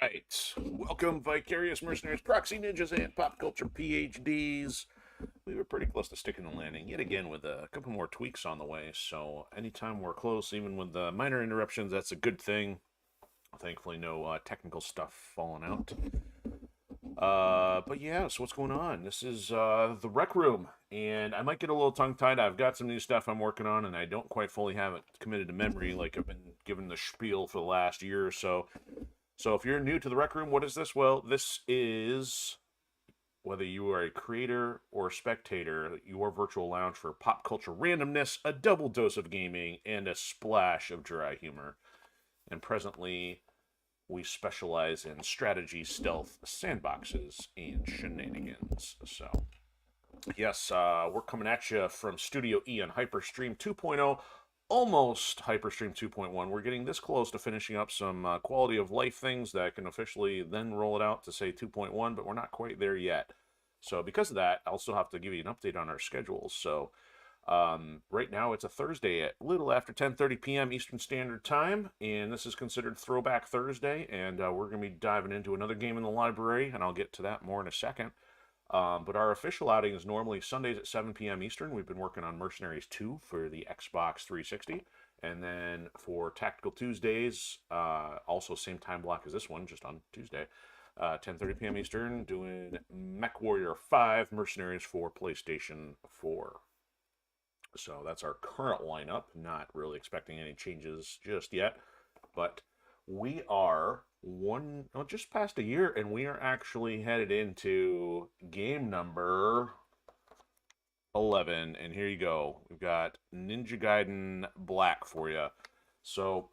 right. Welcome, Vicarious Mercenaries, Proxy Ninjas, and Pop Culture PhDs. We were pretty close to sticking the landing yet again with a couple more tweaks on the way. So, anytime we're close, even with the minor interruptions, that's a good thing. Thankfully, no technical stuff falling out. But yeah, so what's going on? This is the Rec Room, and I might get a little tongue-tied. I've got some new stuff I'm working on, and I don't quite fully have it committed to memory like I've been given the spiel for the last year or so. So if you're new to the Rec Room, what is this? Well, this is, whether you are a creator or a spectator, your virtual lounge for pop culture randomness, a double dose of gaming, and a splash of dry humor. And presently, we specialize in strategy, stealth, sandboxes, and shenanigans. So, yes, we're coming at you from Studio E on Hyperstream 2.0, almost Hyperstream 2.1. We're getting this close to finishing up some quality of life things that can officially then roll it out to say 2.1, but we're not quite there yet. So because of that, I'll still have to give you an update on our schedules. So right now it's a Thursday at little after 10:30 p.m. Eastern Standard Time, and this is considered Throwback Thursday, and we're going to be diving into another game in the library, and I'll get to that more in a second. But our official outing is normally Sundays at 7 p.m. Eastern. We've been working on Mercenaries 2 for the Xbox 360. And then for Tactical Tuesdays, also same time block as this one, just on Tuesday, 10:30 p.m. Eastern, doing MechWarrior 5 Mercenaries for PlayStation 4. So that's our current lineup. Not really expecting any changes just yet. But we are just past a year, and we are actually headed into game number 11. And here you go. We've got Ninja Gaiden Black for you. So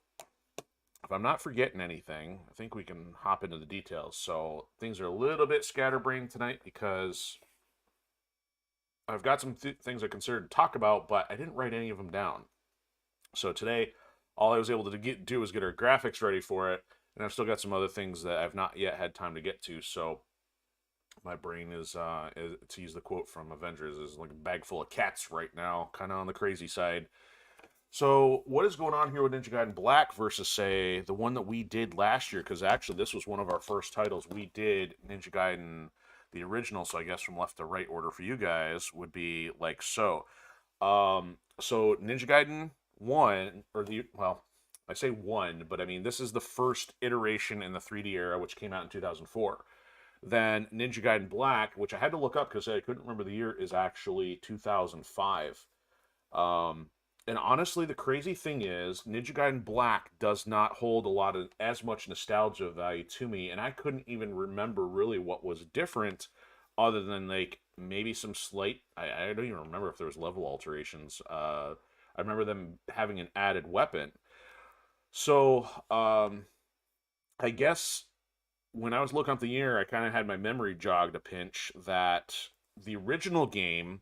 if I'm not forgetting anything, I think we can hop into the details. So things are a little bit scatterbrained tonight because I've got some things I considered to talk about, but I didn't write any of them down. So today, all I was able to do was get our graphics ready for it, and I've still got some other things that I've not yet had time to get to. So my brain is to use the quote from Avengers, is like a bag full of cats right now, kind of on the crazy side. So what is going on here with Ninja Gaiden Black versus, say, the one that we did last year? Because actually, this was one of our first titles. We did Ninja Gaiden, the original. So I guess from left to right order for you guys would be like so. So Ninja Gaiden 1, or I say 1, but I mean, this is the first iteration in the 3D era, which came out in 2004. Then Ninja Gaiden Black, which I had to look up because I couldn't remember the year, is actually 2005. And honestly, the crazy thing is, Ninja Gaiden Black does not hold a lot of as much nostalgia value to me, and I couldn't even remember really what was different, other than like maybe some slight. I don't even remember if there was level alterations. I remember them having an added weapon. So I guess when I was looking up the year, I kind of had my memory jogged a pinch that the original game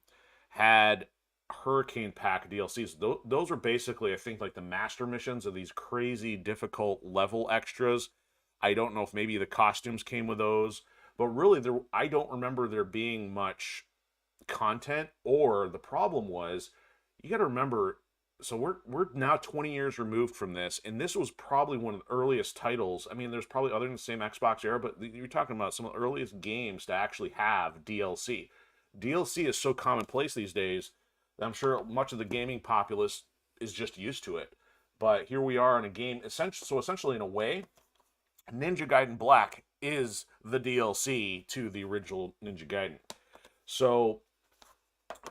had Hurricane Pack DLCs. Those were basically, I think, like the master missions of these crazy difficult level extras. I don't know if maybe the costumes came with those, but really, I don't remember there being much content. Or the problem was, you got to remember, so we're now 20 years removed from this, and this was probably one of the earliest titles. I mean, there's probably other than the same Xbox era, but you're talking about some of the earliest games to actually have DLC. DLC is so commonplace these days that I'm sure much of the gaming populace is just used to it. But here we are in a game, essentially in a way, Ninja Gaiden Black is the DLC to the original Ninja Gaiden. So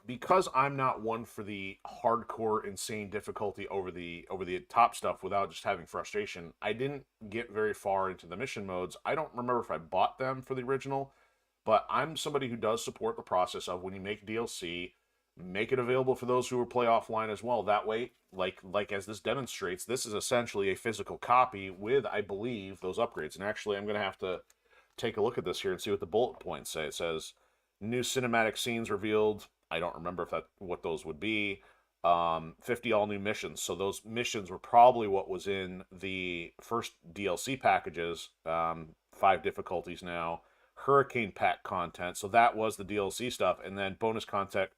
because I'm not one for the hardcore insane difficulty over the top stuff without just having frustration, I didn't get very far into the mission modes. I don't remember if I bought them for the original, but I'm somebody who does support the process of, when you make DLC, make it available for those who will play offline as well. That way, like as this demonstrates, this is essentially a physical copy with, I believe, those upgrades. And actually, I'm going to have to take a look at this here and see what the bullet points say. It says new cinematic scenes revealed. I don't remember what those would be. 50 all new missions. So those missions were probably what was in the first DLC packages. 5 difficulties now. Hurricane Pack content. So that was the DLC stuff, and then bonus content.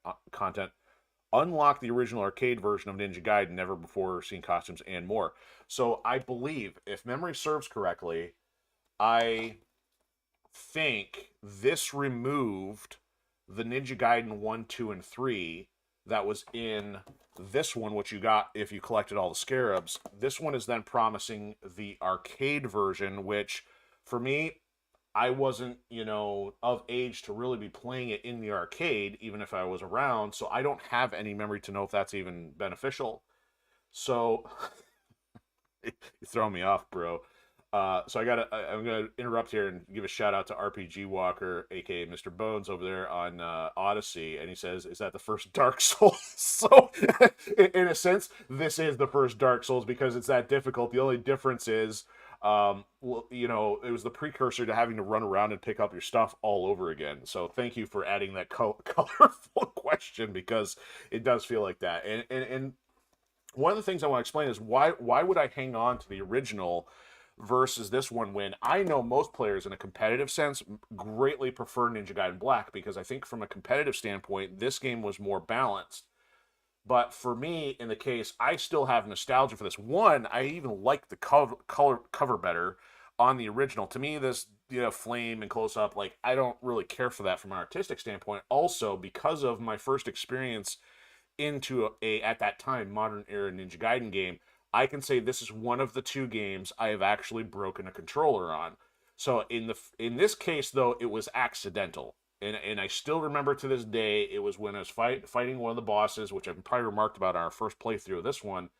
Unlock the original arcade version of Ninja Gaiden, never before seen costumes, and more. So I believe, if memory serves correctly, I think this removed the Ninja Gaiden 1, 2, and 3 that was in this one, which you got if you collected all the scarabs. This one is then promising the arcade version, which for me, I wasn't, of age to really be playing it in the arcade, even if I was around, so I don't have any memory to know if that's even beneficial. So, you throw me off, bro. I'm gonna interrupt here and give a shout out to RPG Walker, aka Mr. Bones, over there on Odysee, and he says, "Is that the first Dark Souls?" So, in a sense, this is the first Dark Souls because it's that difficult. The only difference is, it was the precursor to having to run around and pick up your stuff all over again. So, thank you for adding that colorful question because it does feel like that. And one of the things I want to explain is why would I hang on to the original versus this one when I know most players in a competitive sense greatly prefer Ninja Gaiden Black because I think from a competitive standpoint this game was more balanced. But for me, in the case, I still have nostalgia for this. One, I even like the cover better on the original. To me, this flame and close up, like I don't really care for that from an artistic standpoint. Also, because of my first experience into a at that time modern era Ninja Gaiden game, I can say this is one of the two games I have actually broken a controller on. So in this case though, it was accidental. And I still remember to this day, it was when I was fighting one of the bosses, which I've probably remarked about on our first playthrough of this one.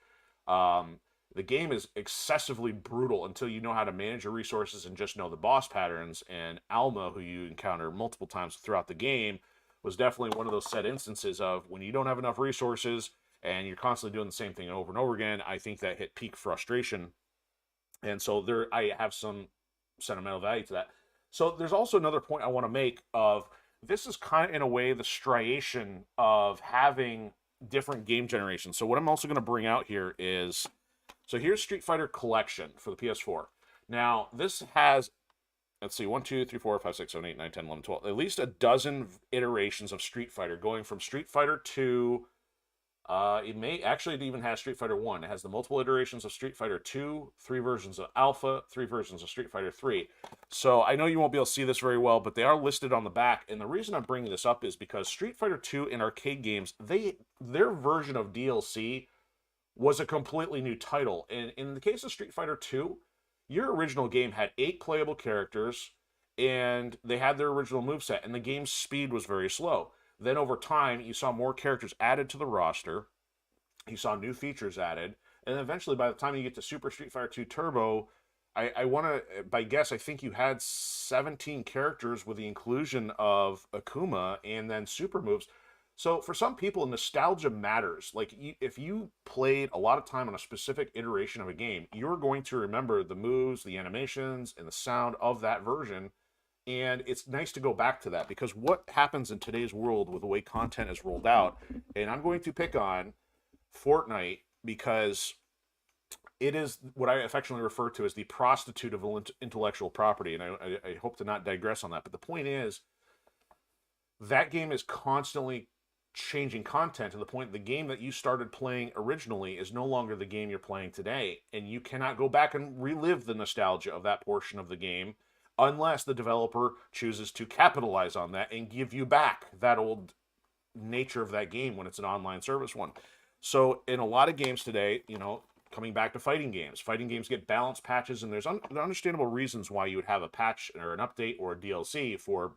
The game is excessively brutal until you know how to manage your resources and just know the boss patterns. And Alma, who you encounter multiple times throughout the game, was definitely one of those set instances of when you don't have enough resources and you're constantly doing the same thing over and over again. I think that hit peak frustration. And so I have some sentimental value to that. So there's also another point I want to make of this is kind of in a way the striation of having different game generations. So what I'm also going to bring out here is, so here's Street Fighter Collection for the PS4. Now this has, let's see, 1, 2, 3, 4, 5, 6, 7, 8, 9, 10, 11, 12, at least a dozen iterations of Street Fighter, going from Street Fighter 2. It even has Street Fighter 1. It has the multiple iterations of Street Fighter 2, 3 versions of Alpha, 3 versions of Street Fighter 3. So I know you won't be able to see this very well, but they are listed on the back. And the reason I'm bringing this up is because Street Fighter 2 in arcade games, their version of DLC was a completely new title. And in the case of Street Fighter 2, your original game had 8 playable characters, and they had their original moveset, and the game's speed was very slow. Then over time, you saw more characters added to the roster. You saw new features added. And then eventually, by the time you get to Super Street Fighter 2 Turbo, I want to, by guess, I think you had 17 characters with the inclusion of Akuma and then super moves. So for some people, nostalgia matters. Like, if you played a lot of time on a specific iteration of a game, you're going to remember the moves, the animations, and the sound of that version. And it's nice to go back to that because what happens in today's world with the way content is rolled out, and I'm going to pick on Fortnite because it is what I affectionately refer to as the prostitute of intellectual property, and I hope to not digress on that. But the point is, that game is constantly changing content to the point the game that you started playing originally is no longer the game you're playing today, and you cannot go back and relive the nostalgia of that portion of the game unless the developer chooses to capitalize on that and give you back that old nature of that game when it's an online service one. So in a lot of games today, coming back to fighting games get balance patches, and there's understandable reasons why you would have a patch or an update or a DLC for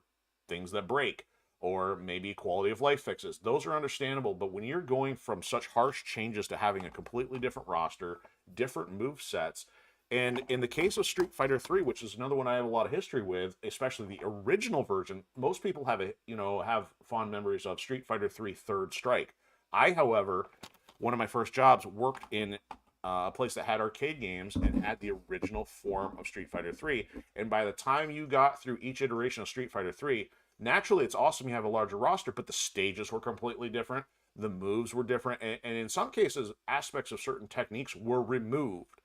things that break or maybe quality of life fixes. Those are understandable, but when you're going from such harsh changes to having a completely different roster, different move sets, and in the case of Street Fighter 3, which is another one I have a lot of history with, especially the original version, most people have fond memories of Street Fighter 3 Third Strike. I, however, one of my first jobs worked in a place that had arcade games and had the original form of Street Fighter 3. And by the time you got through each iteration of Street Fighter 3, naturally it's awesome you have a larger roster, but the stages were completely different, the moves were different, and in some cases, aspects of certain techniques were removed.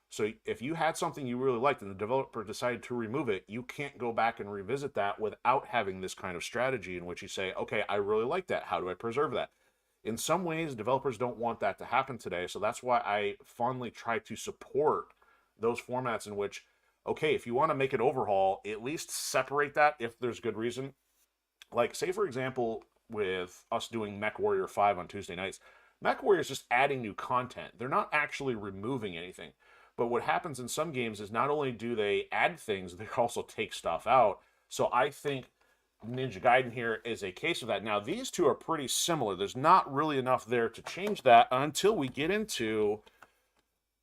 So if you had something you really liked and the developer decided to remove it, you can't go back and revisit that without having this kind of strategy in which you say, okay, I really like that. How do I preserve that? In some ways, developers don't want that to happen today. So that's why I fondly try to support those formats in which okay, if you want to make an overhaul, at least separate that if there's good reason. Like, say, for example, with us doing Mech Warrior 5 on Tuesday nights, Mech Warrior is just adding new content. They're not actually removing anything. But what happens in some games is not only do they add things, they also take stuff out. So I think Ninja Gaiden here is a case of that. Now, these two are pretty similar. There's not really enough there to change that until we get into...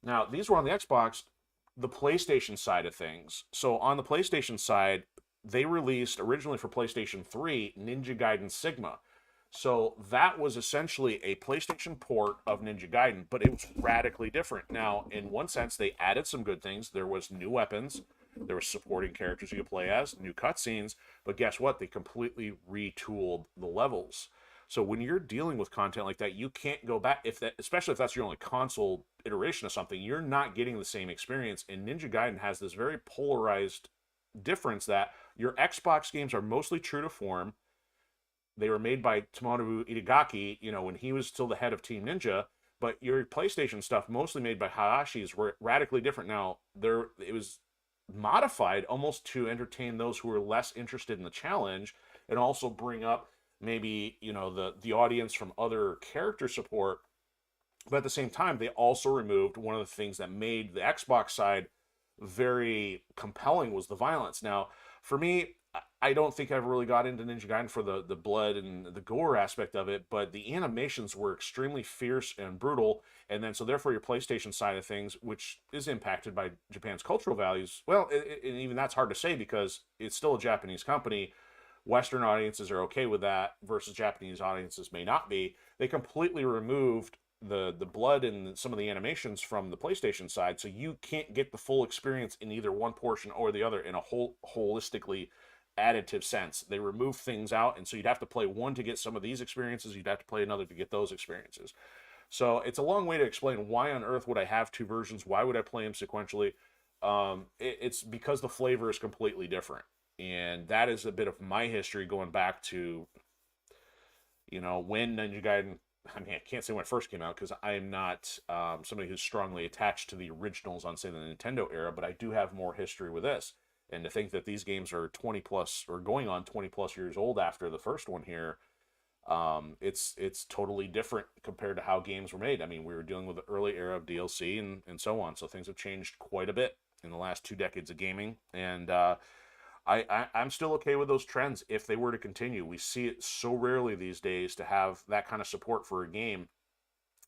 Now, these were on the Xbox, the PlayStation side of things. So on the PlayStation side, they released originally for PlayStation 3 Ninja Gaiden Sigma. So that was essentially a PlayStation port of Ninja Gaiden, but it was radically different. Now, in one sense, they added some good things. There was new weapons, there was supporting characters you could play as, new cutscenes, but guess what? They completely retooled the levels. So when you're dealing with content like that, you can't go back, if that, especially if that's your only console iteration of something, you're not getting the same experience. And Ninja Gaiden has this very polarized difference that your Xbox games are mostly true to form. They were made by Tomonobu Itagaki, when he was still the head of Team Ninja, but your PlayStation stuff, mostly made by Hayashi's, were radically different. Now, it was modified almost to entertain those who were less interested in the challenge and also bring up maybe, the audience from other character support. But at the same time, they also removed one of the things that made the Xbox side very compelling was the violence. Now, for me, I don't think I've really got into Ninja Gaiden for the blood and the gore aspect of it, but the animations were extremely fierce and brutal. And then, so therefore, your PlayStation side of things, which is impacted by Japan's cultural values, well, and even that's hard to say because it's still a Japanese company. Western audiences are okay with that versus Japanese audiences may not be. They completely removed the blood and some of the animations from the PlayStation side, so you can't get the full experience in either one portion or the other in a holistically additive sense. They remove things out, and so you'd have to play one to get some of these experiences, you'd have to play another to get those experiences. So it's a long way to explain why on earth would I have two versions, why would I play them sequentially. It's because the flavor is completely different, and that is a bit of my history going back to when Ninja Gaiden, I mean, I can't say when it first came out because I am not somebody who's strongly attached to the originals on, say, the Nintendo era, but I do have more history with this. And to think that these games are 20 plus or going on 20 plus years old after the first one here, it's totally different compared to how games were made. I mean, we were dealing with the early era of DLC and so on. So things have changed quite a bit in the last 2 decades of gaming. And I'm still okay with those trends if they were to continue. We see it so rarely these days to have that kind of support for a game.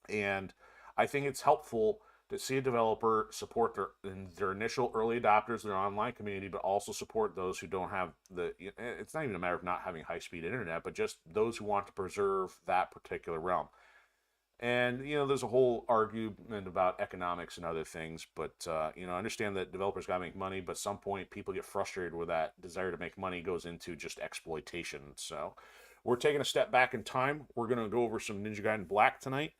And I think it's helpful to see a developer support their initial early adopters, their online community, but also support those who don't have it's not even a matter of not having high-speed internet, but just those who want to preserve that particular realm. And, there's a whole argument about economics and other things, but, I understand that developers got to make money, but at some point people get frustrated where that desire to make money goes into just exploitation. So we're taking a step back in time. We're going to go over some Ninja Gaiden Black tonight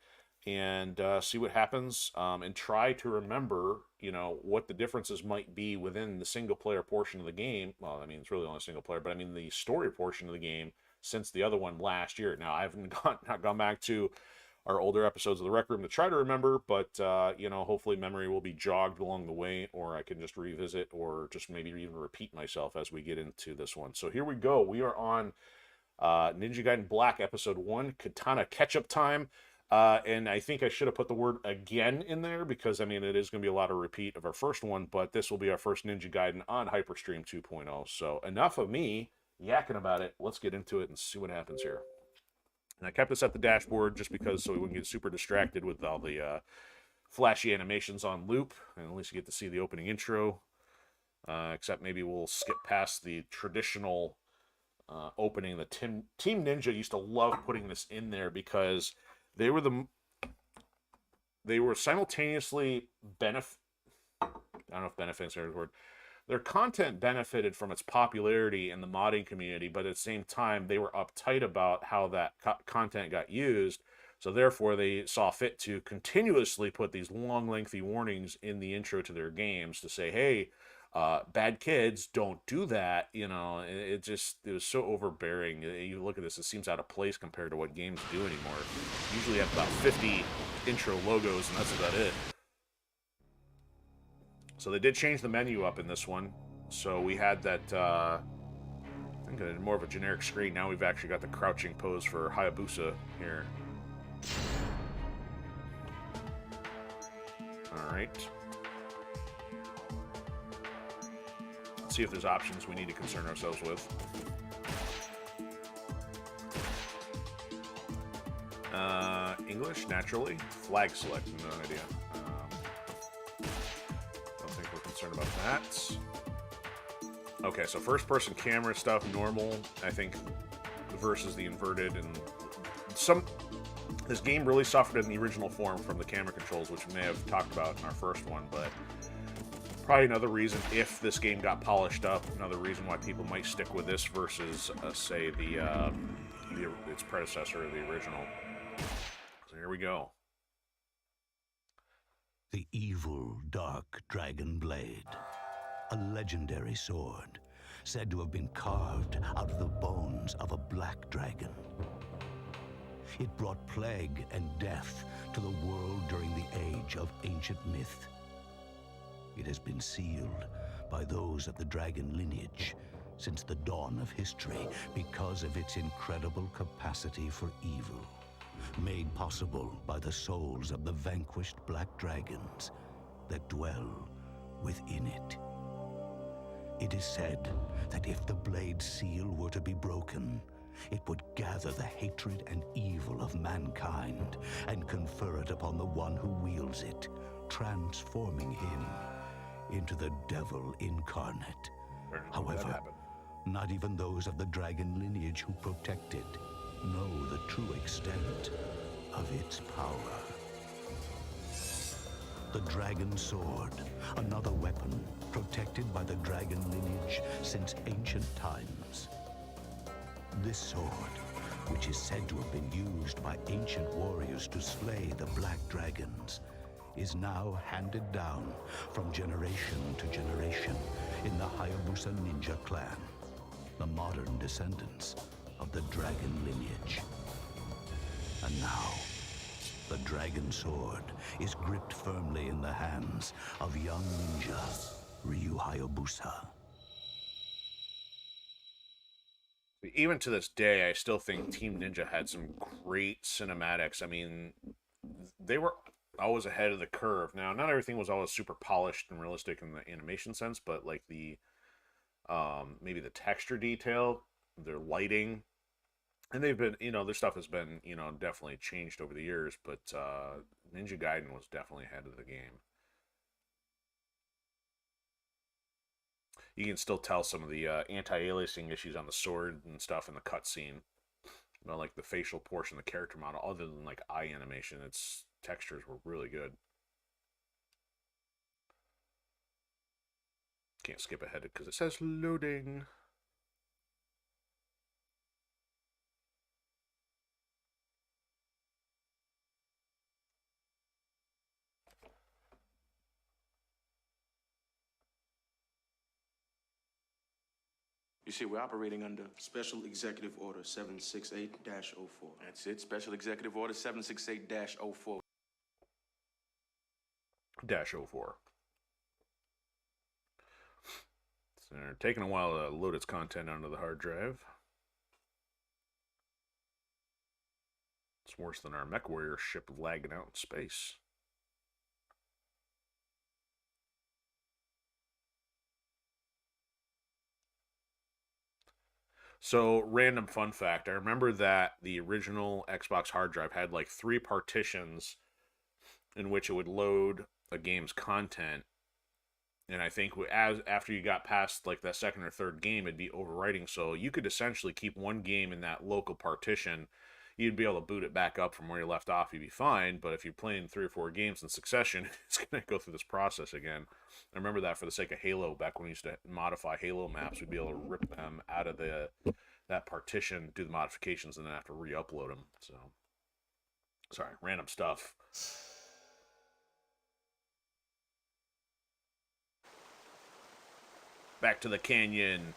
and see what happens, and try to remember, what the differences might be within the single-player portion of the game. Well, I mean, it's really only single player, but I mean the story portion of the game since the other one last year. Now, I haven't not gone back to our older episodes of the Rec Room to try to remember, but, hopefully memory will be jogged along the way, or I can just revisit, or just maybe even repeat myself as we get into this one. So here we go. We are on Ninja Gaiden Black, Episode 1, Katana Ketchup Time. And I think I should have put the word again in there because, I mean, it is going to be a lot of repeat of our first one, but this will be our first Ninja Gaiden on Hyperstream 2.0. So enough of me yakking about it. Let's get into it and see what happens here. And I kept this at the dashboard just because so we wouldn't get super distracted with all the flashy animations on loop. And at least you get to see the opening intro. Except maybe we'll skip past the traditional opening. The Team Ninja used to love putting this in there because they were simultaneously I don't know if benefits are the word. Their content benefited from its popularity in the modding community, but at the same time, they were uptight about how that content got used. So therefore, they saw fit to continuously put these long, lengthy warnings in the intro to their games to say, hey, bad kids, don't do that. It was so overbearing. You look at this, it seems out of place compared to what games do anymore. Usually have about 50 intro logos, and that's about it. So they did change the menu up in this one. So we had that, I think more of a generic screen. Now we've actually got the crouching pose for Hayabusa here. Alright. Let's see if there's options we need to concern ourselves with. English, naturally. Flag select, no idea. Don't think we're concerned about that. Okay, so first-person camera stuff, normal, I think, versus the inverted, and this game really suffered in the original form from the camera controls, which we may have talked about in our first one, but probably another reason, if this game got polished up, another reason why people might stick with this versus, say, its predecessor, the original. So here we go. The evil, dark dragon blade. A legendary sword, said to have been carved out of the bones of a black dragon. It brought plague and death to the world during the age of ancient myth. It has been sealed by those of the dragon lineage since the dawn of history because of its incredible capacity for evil, made possible by the souls of the vanquished black dragons that dwell within it. It is said that if the blade's seal were to be broken, it would gather the hatred and evil of mankind and confer it upon the one who wields it, transforming him into the devil incarnate. However, not even those of the dragon lineage who protect it know the true extent of its power. The dragon sword, another weapon protected by the dragon lineage since ancient times. This sword, which is said to have been used by ancient warriors to slay the black dragons, is now handed down from generation to generation in the Hayabusa ninja clan, the modern descendants of the dragon lineage. And now, the dragon sword is gripped firmly in the hands of young ninja Ryu Hayabusa. Even to this day, I still think Team Ninja had some great cinematics. I mean, they were always ahead of the curve. Now, not everything was always super polished and realistic in the animation sense, but like the maybe the texture detail, their lighting, and they've been, their stuff has been, definitely changed over the years, but Ninja Gaiden was definitely ahead of the game. You can still tell some of the anti-aliasing issues on the sword and stuff in the cutscene. Like the facial portion, the character model, other than like eye animation, its textures were really good. Can't skip ahead because it says loading. You see, we're operating under... Special Executive Order 768-04. That's it, Special Executive Order 768-04. -04. So they're taking a while to load its content onto the hard drive. It's worse than our MechWarrior ship lagging out in space. So, random fun fact. I remember that the original Xbox hard drive had like 3 partitions in which it would load a game's content. And I think after you got past like that second or third game, it'd be overwriting. So you could essentially keep one game in that local partition. You'd be able to boot it back up from where you left off. You'd be fine. But if you're playing 3 or 4 games in succession, it's going to go through this process again. I remember that for the sake of Halo, back when we used to modify Halo maps, we'd be able to rip them out of that partition, do the modifications, and then have to re-upload them. So, sorry, random stuff. Back to the canyon.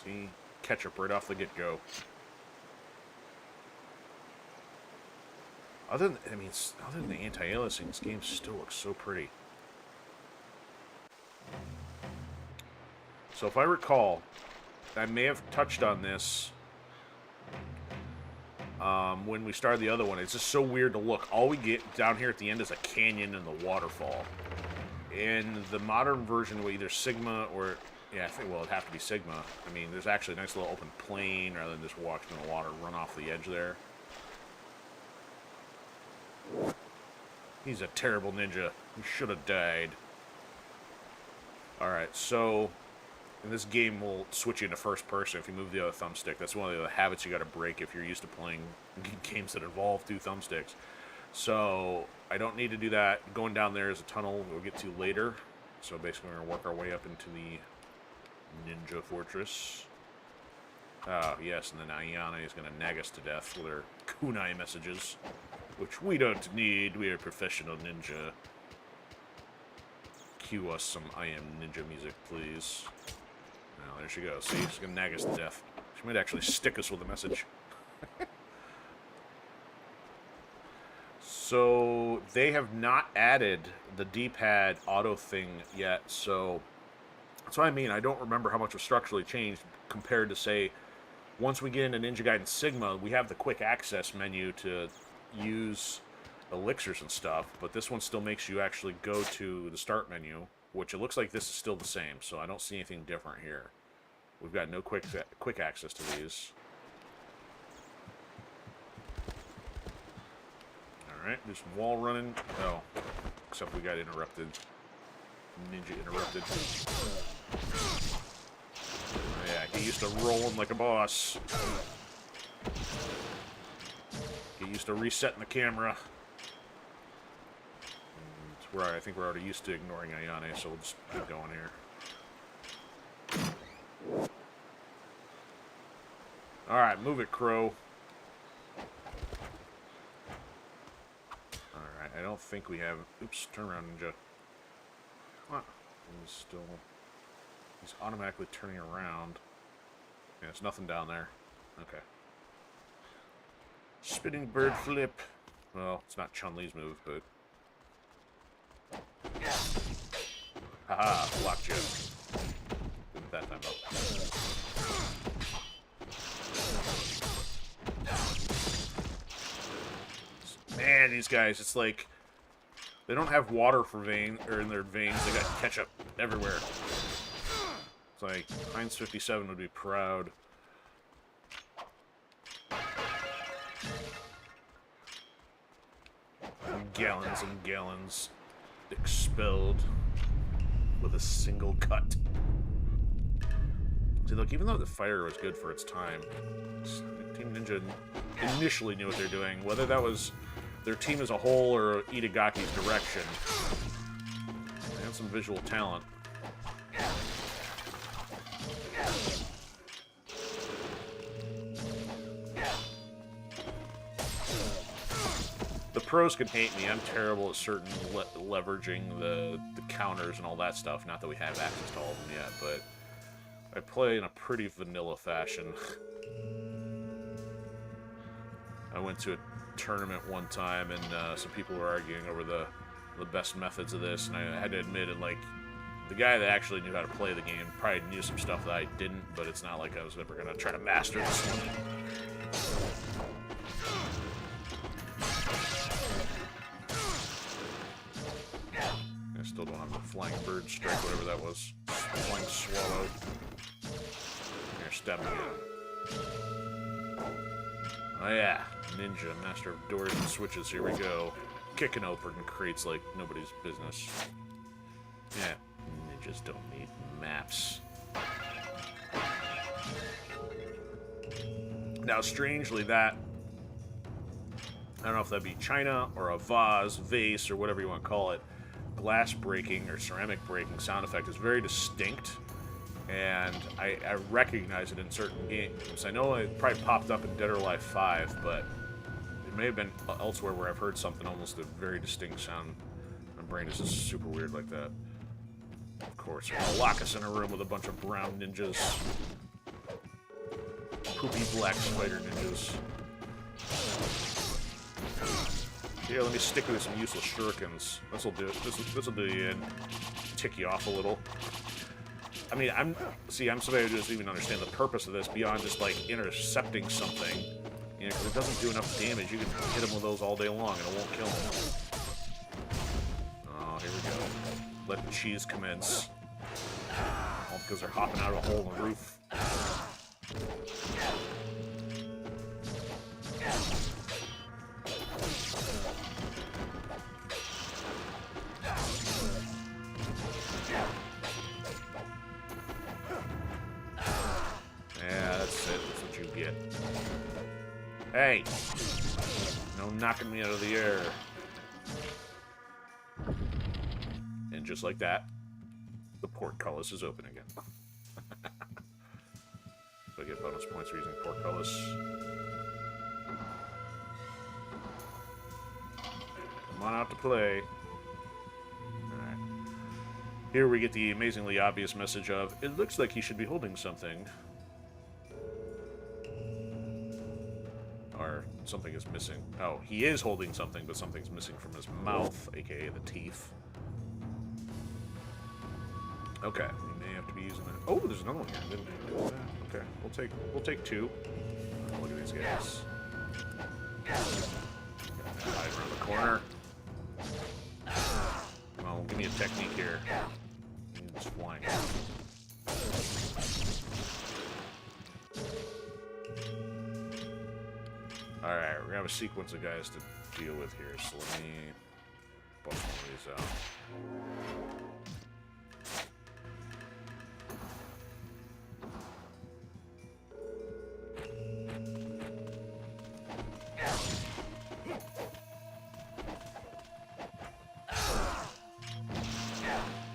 See, Ketchup right off the get-go. Other than, I mean, other than the anti-aliasing, this game still looks so pretty. So if I recall, I may have touched on this when we started the other one. It's just so weird to look. All we get down here at the end is a canyon and the waterfall. In the modern version, with either Sigma or... Yeah, I think, well, it'd have to be Sigma. I mean, there's actually a nice little open plain rather than just walking in the water, run off the edge there. He's a terrible ninja. He should have died. Alright, so... And this game will switch you into first person if you move the other thumbstick. That's one of the habits you got to break if you're used to playing games that involve two thumbsticks. So I don't need to do that. Going down there is a tunnel we'll get to later. So basically we're going to work our way up into the Ninja Fortress. Oh, yes, and then Ayane is going to nag us to death with her kunai messages, which we don't need. We are professional ninja. Cue us some I Am Ninja music, please. Now, there she goes. See, she's going to nag us to death. She might actually stick us with a message. So, they have not added the D-pad auto thing yet, so that's what I mean. I don't remember how much was structurally changed compared to, say, once we get into Ninja Gaiden Sigma, we have the quick access menu to use elixirs and stuff, but this one still makes you actually go to the start menu, which it looks like this is still the same, so I don't see anything different here. We've got no quick access to these. Alright, there's some wall running. Oh, except we got interrupted. Ninja interrupted. Oh, yeah, he used to rolling like a boss. Get used to resetting the camera. It's where I think we're already used to ignoring Ayane, so we'll just keep going here. Alright, move it, Crow. Alright, I don't think we have... Oops, turn around, Ninja. What? He's automatically turning around. Yeah, there's nothing down there. Okay. Spinning bird flip. Well, it's not Chun-Li's move, but... Haha, blocked you. Didn't that time up. Man, these guys, it's like... They don't have water for vein, or in their veins, they got ketchup everywhere. It's like, Heinz 57 would be proud. Gallons and gallons expelled with a single cut. See, look, even though the fire was good for its time, Team Ninja initially knew what they're doing. Whether that was their team as a whole or Itagaki's direction. They had some visual talent. The pros can hate me. I'm terrible at certain leveraging the counters and all that stuff. Not that we have access to all of them yet, but I play in a pretty vanilla fashion. I went to a tournament one time, and some people were arguing over the best methods of this, and I had to admit it, like, the guy that actually knew how to play the game probably knew some stuff that I didn't, but it's not like I was ever going to try to master this one. I still don't have the flying bird strike, whatever that was. Flying swallow. Here, stab him again. Oh yeah, Ninja, master of doors and switches, here we go. Kicking open crates like nobody's business. Yeah, ninjas don't need maps. Now, strangely, that... I don't know if that'd be China or a vase, or whatever you want to call it. Glass breaking or ceramic breaking sound effect is very distinct. And I recognize it in certain games. I know it probably popped up in Dead or Alive 5, but it may have been elsewhere where I've heard something almost a very distinct sound. My brain is just super weird like that. Of course, they're gonna lock us in a room with a bunch of brown ninjas. Poopy black spider ninjas. Here, let me stick with some useless shurikens. This'll do it. This'll do you in. Tick you off a little. I mean, I'm somebody who doesn't even understand the purpose of this beyond just, like, intercepting something. You know, because it doesn't do enough damage. You can hit him with those all day long, and it won't kill him. Oh, here we go. Let the cheese commence. All because they're hopping out of a hole in the roof. Yeah, that's it. That's what you get. Hey! No knocking me out of the air. And just like that, the portcullis is open again. So I get bonus points for using portcullis. Come on out to play. Alright. Here we get the amazingly obvious message of, it looks like he should be holding something. Or something is missing. Oh, he is holding something, but something's missing from his mouth, aka the teeth. Okay, we may have to be using that. Oh, there's another one here. Didn't do that. Okay, we'll take two. Oh, look at these guys. Hide around the corner. Come on, give me a technique here. Just flying. Alright, we're gonna have a sequence of guys to deal with here, so let me bust one of these out.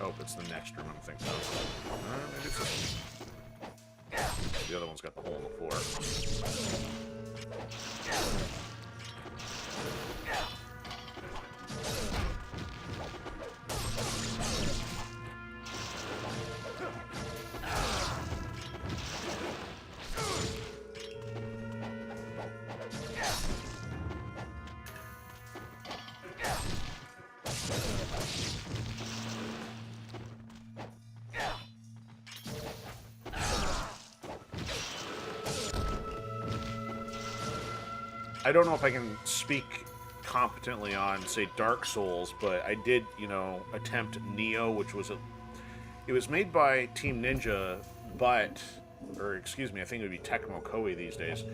Oh, it's the next room I'm thinking of. Maybe it's this one. The other one's got the hole in the floor. I don't know if I can speak competently on, say, Dark Souls, but I did, you know, attempt Neo, which was it was made by Team Ninja, or excuse me, I think it would be Tecmo Koei these days.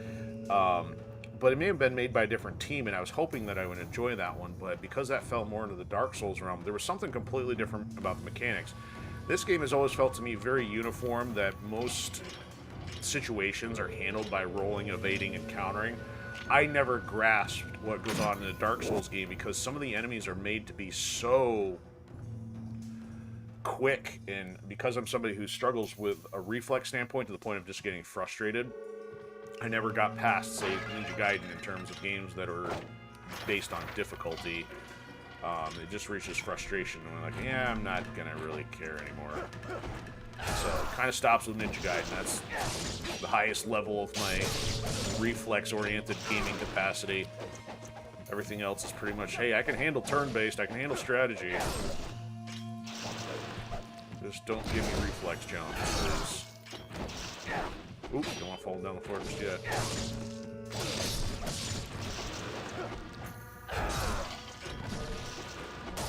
But it may have been made by a different team, and I was hoping that I would enjoy that one, but because that fell more into the Dark Souls realm, there was something completely different about the mechanics. This game has always felt to me very uniform, that most situations are handled by rolling, evading, and countering. I never grasped what goes on in a Dark Souls game because some of the enemies are made to be so quick, and because I'm somebody who struggles with a reflex standpoint to the point of just getting frustrated, I never got past, say, Ninja Gaiden in terms of games that are based on difficulty. It just reaches frustration, and I'm like, yeah, I'm not gonna really care anymore. So it kind of stops with Ninja Gaiden. That's the highest level of my reflex-oriented gaming capacity. Everything else is pretty much, hey, I can handle turn-based, I can handle strategy. Just don't give me reflex jump, please. Oop, don't want to fall down the floor just yet.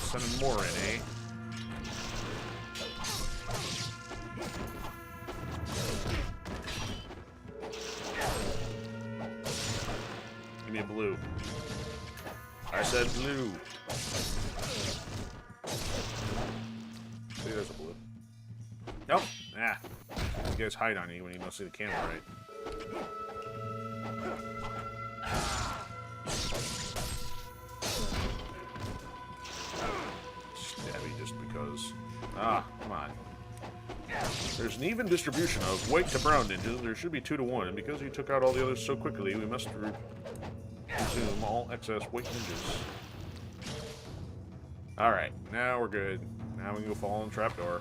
Sending more in, eh? Give me a blue. I said blue. See, there's a blue. Nope. Ah. You guys hide on you when you don't see the camera right. Stabby just because. Ah, come on. There's an even distribution of white to brown ninjas. There should be 2 to 1, and because you took out all the others so quickly, we must consume all excess white ninjas. Alright, now we're good. Now we can go fall in the trapdoor.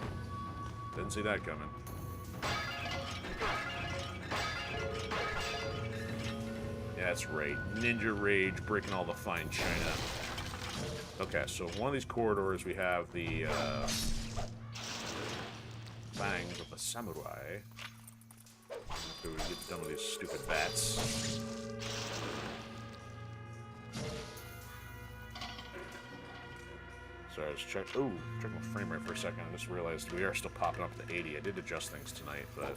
Didn't see that coming. Yeah, that's right. Ninja Rage breaking all the fine china. Okay, so one of these corridors we have the fangs of a samurai. After we get done with these stupid bats. Sorry, I was checking my frame rate for a second. I just realized we are still popping up to 80. I did adjust things tonight, but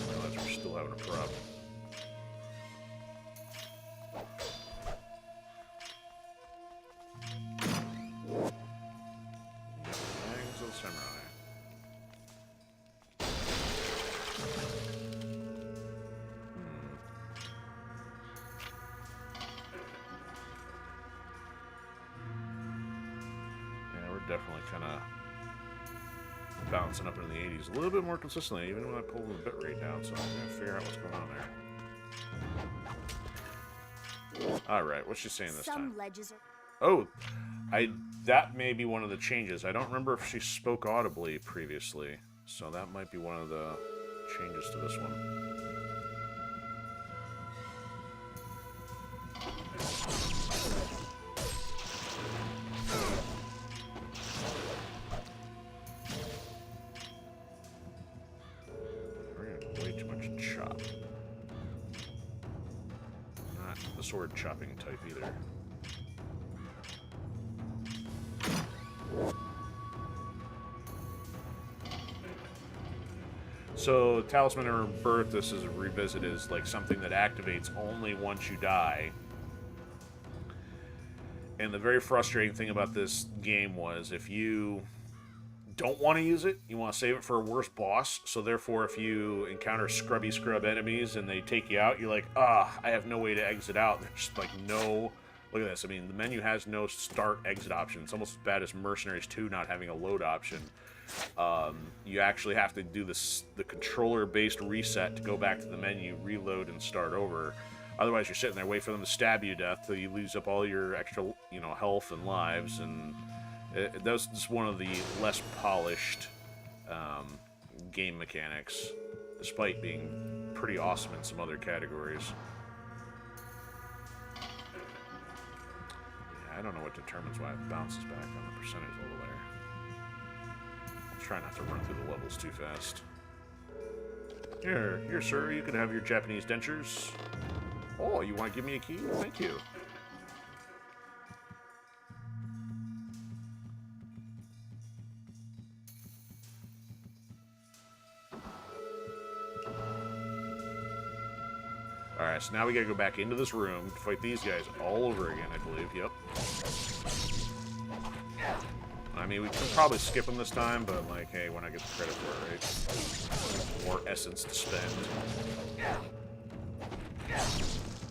I realize we're still having a problem. Fangs of the samurai. Definitely kind of bouncing up into the 80s a little bit more consistently, even when I pull the bit rate down, so I'm going to figure out what's going on there. Alright, what's she saying this time? Oh, that may be one of the changes. I don't remember if she spoke audibly previously, so that might be one of the changes to this one. Sword chopping type either. So Talisman of Rebirth, this is revisited, is like something that activates only once you die. And the very frustrating thing about this game was if you don't want to use it, you want to save it for a worse boss. So therefore, if you encounter scrubby scrub enemies and they take you out, you're like, I have no way to exit out. There's like no... Look at this. I mean, the menu has no start exit option. It's almost as bad as Mercenaries 2 not having a load option. You actually have to do the controller-based reset to go back to the menu, reload, and start over. Otherwise, you're sitting there waiting for them to stab you to death till you lose up all your extra, health and lives, and... That's just one of the less polished game mechanics, despite being pretty awesome in some other categories. Yeah, I don't know what determines why it bounces back on the percentage level there. I'll try not to run through the levels too fast. Here, sir, you can have your Japanese dentures. Oh, you want to give me a key? Thank you. Alright, so now we gotta go back into this room to fight these guys all over again, I believe. Yep. I mean, we can probably skip them this time, but, like, hey, when I get the credit for it, right? More essence to spend.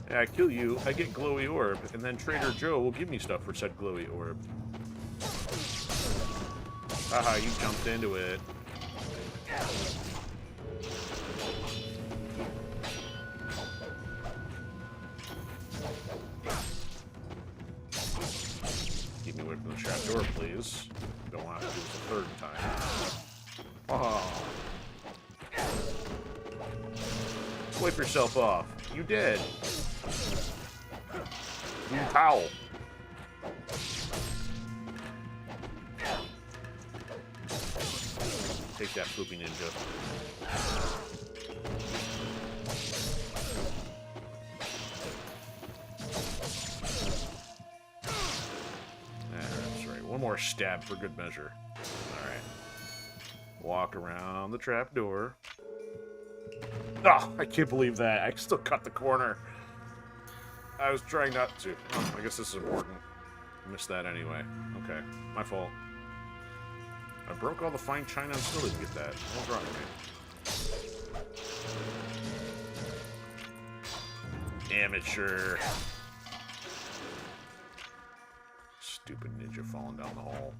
Yeah, I kill you, I get glowy orb, and then Trader Joe will give me stuff for said glowy orb. Haha, you jumped into it. Keep me away from the trapdoor, please. Don't want to do this a third time. Oh. Wipe yourself off. You did. You towel. Take that, poopy ninja. That's right. One more stab for good measure. Alright. Walk around the trapdoor. Oh, I can't believe that. I still cut the corner. I was trying not to. Oh, I guess this is important. I missed that anyway. Okay. My fault. I broke all the fine china and still didn't get that. What's wrong with me? Amateur. Stupid ninja falling down the hall.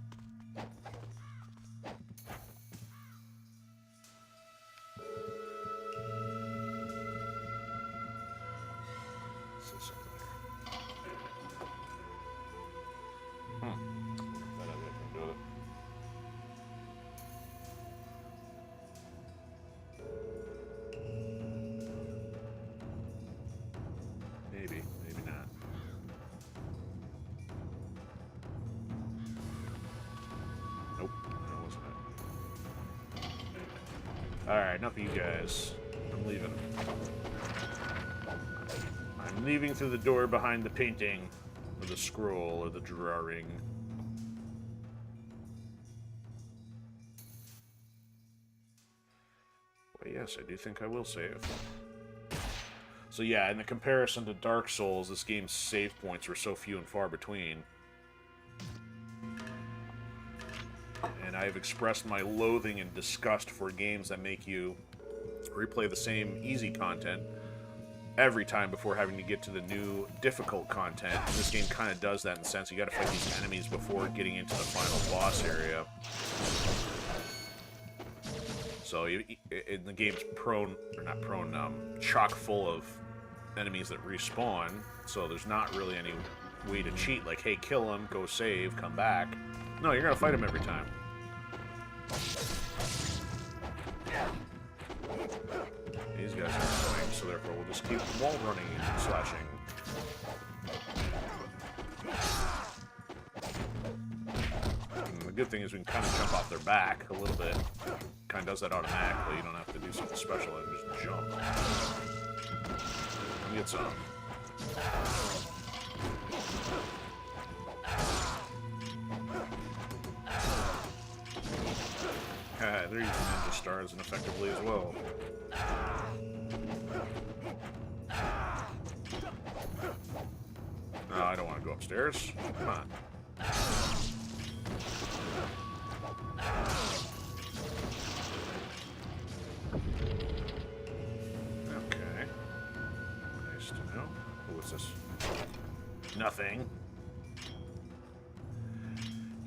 Maybe, maybe not. Alright, enough of you guys. I'm leaving. I'm leaving through the door behind the painting, or the scroll, or the drawing. Well, yes, I do think I will save. So yeah, in the comparison to Dark Souls, this game's save points were so few and far between. And I've expressed my loathing and disgust for games that make you replay the same easy content every time before having to get to the new difficult content. And this game kind of does that in the sense you gotta fight these enemies before getting into the final boss area. So the game's chock full of enemies that respawn, so there's not really any way to cheat, like, hey, kill him, go save, come back. No, you're gonna fight him every time. These guys are annoying, so therefore we'll just keep wall running and slashing. And the good thing is we can kind of jump off their back a little bit. Kind of does that automatically. You don't have to do something special and just jump. Let me get some. They're using ninja stars ineffectively as well. No, I don't want to go upstairs. Come on. Okay. Nice to know. What's this? Nothing.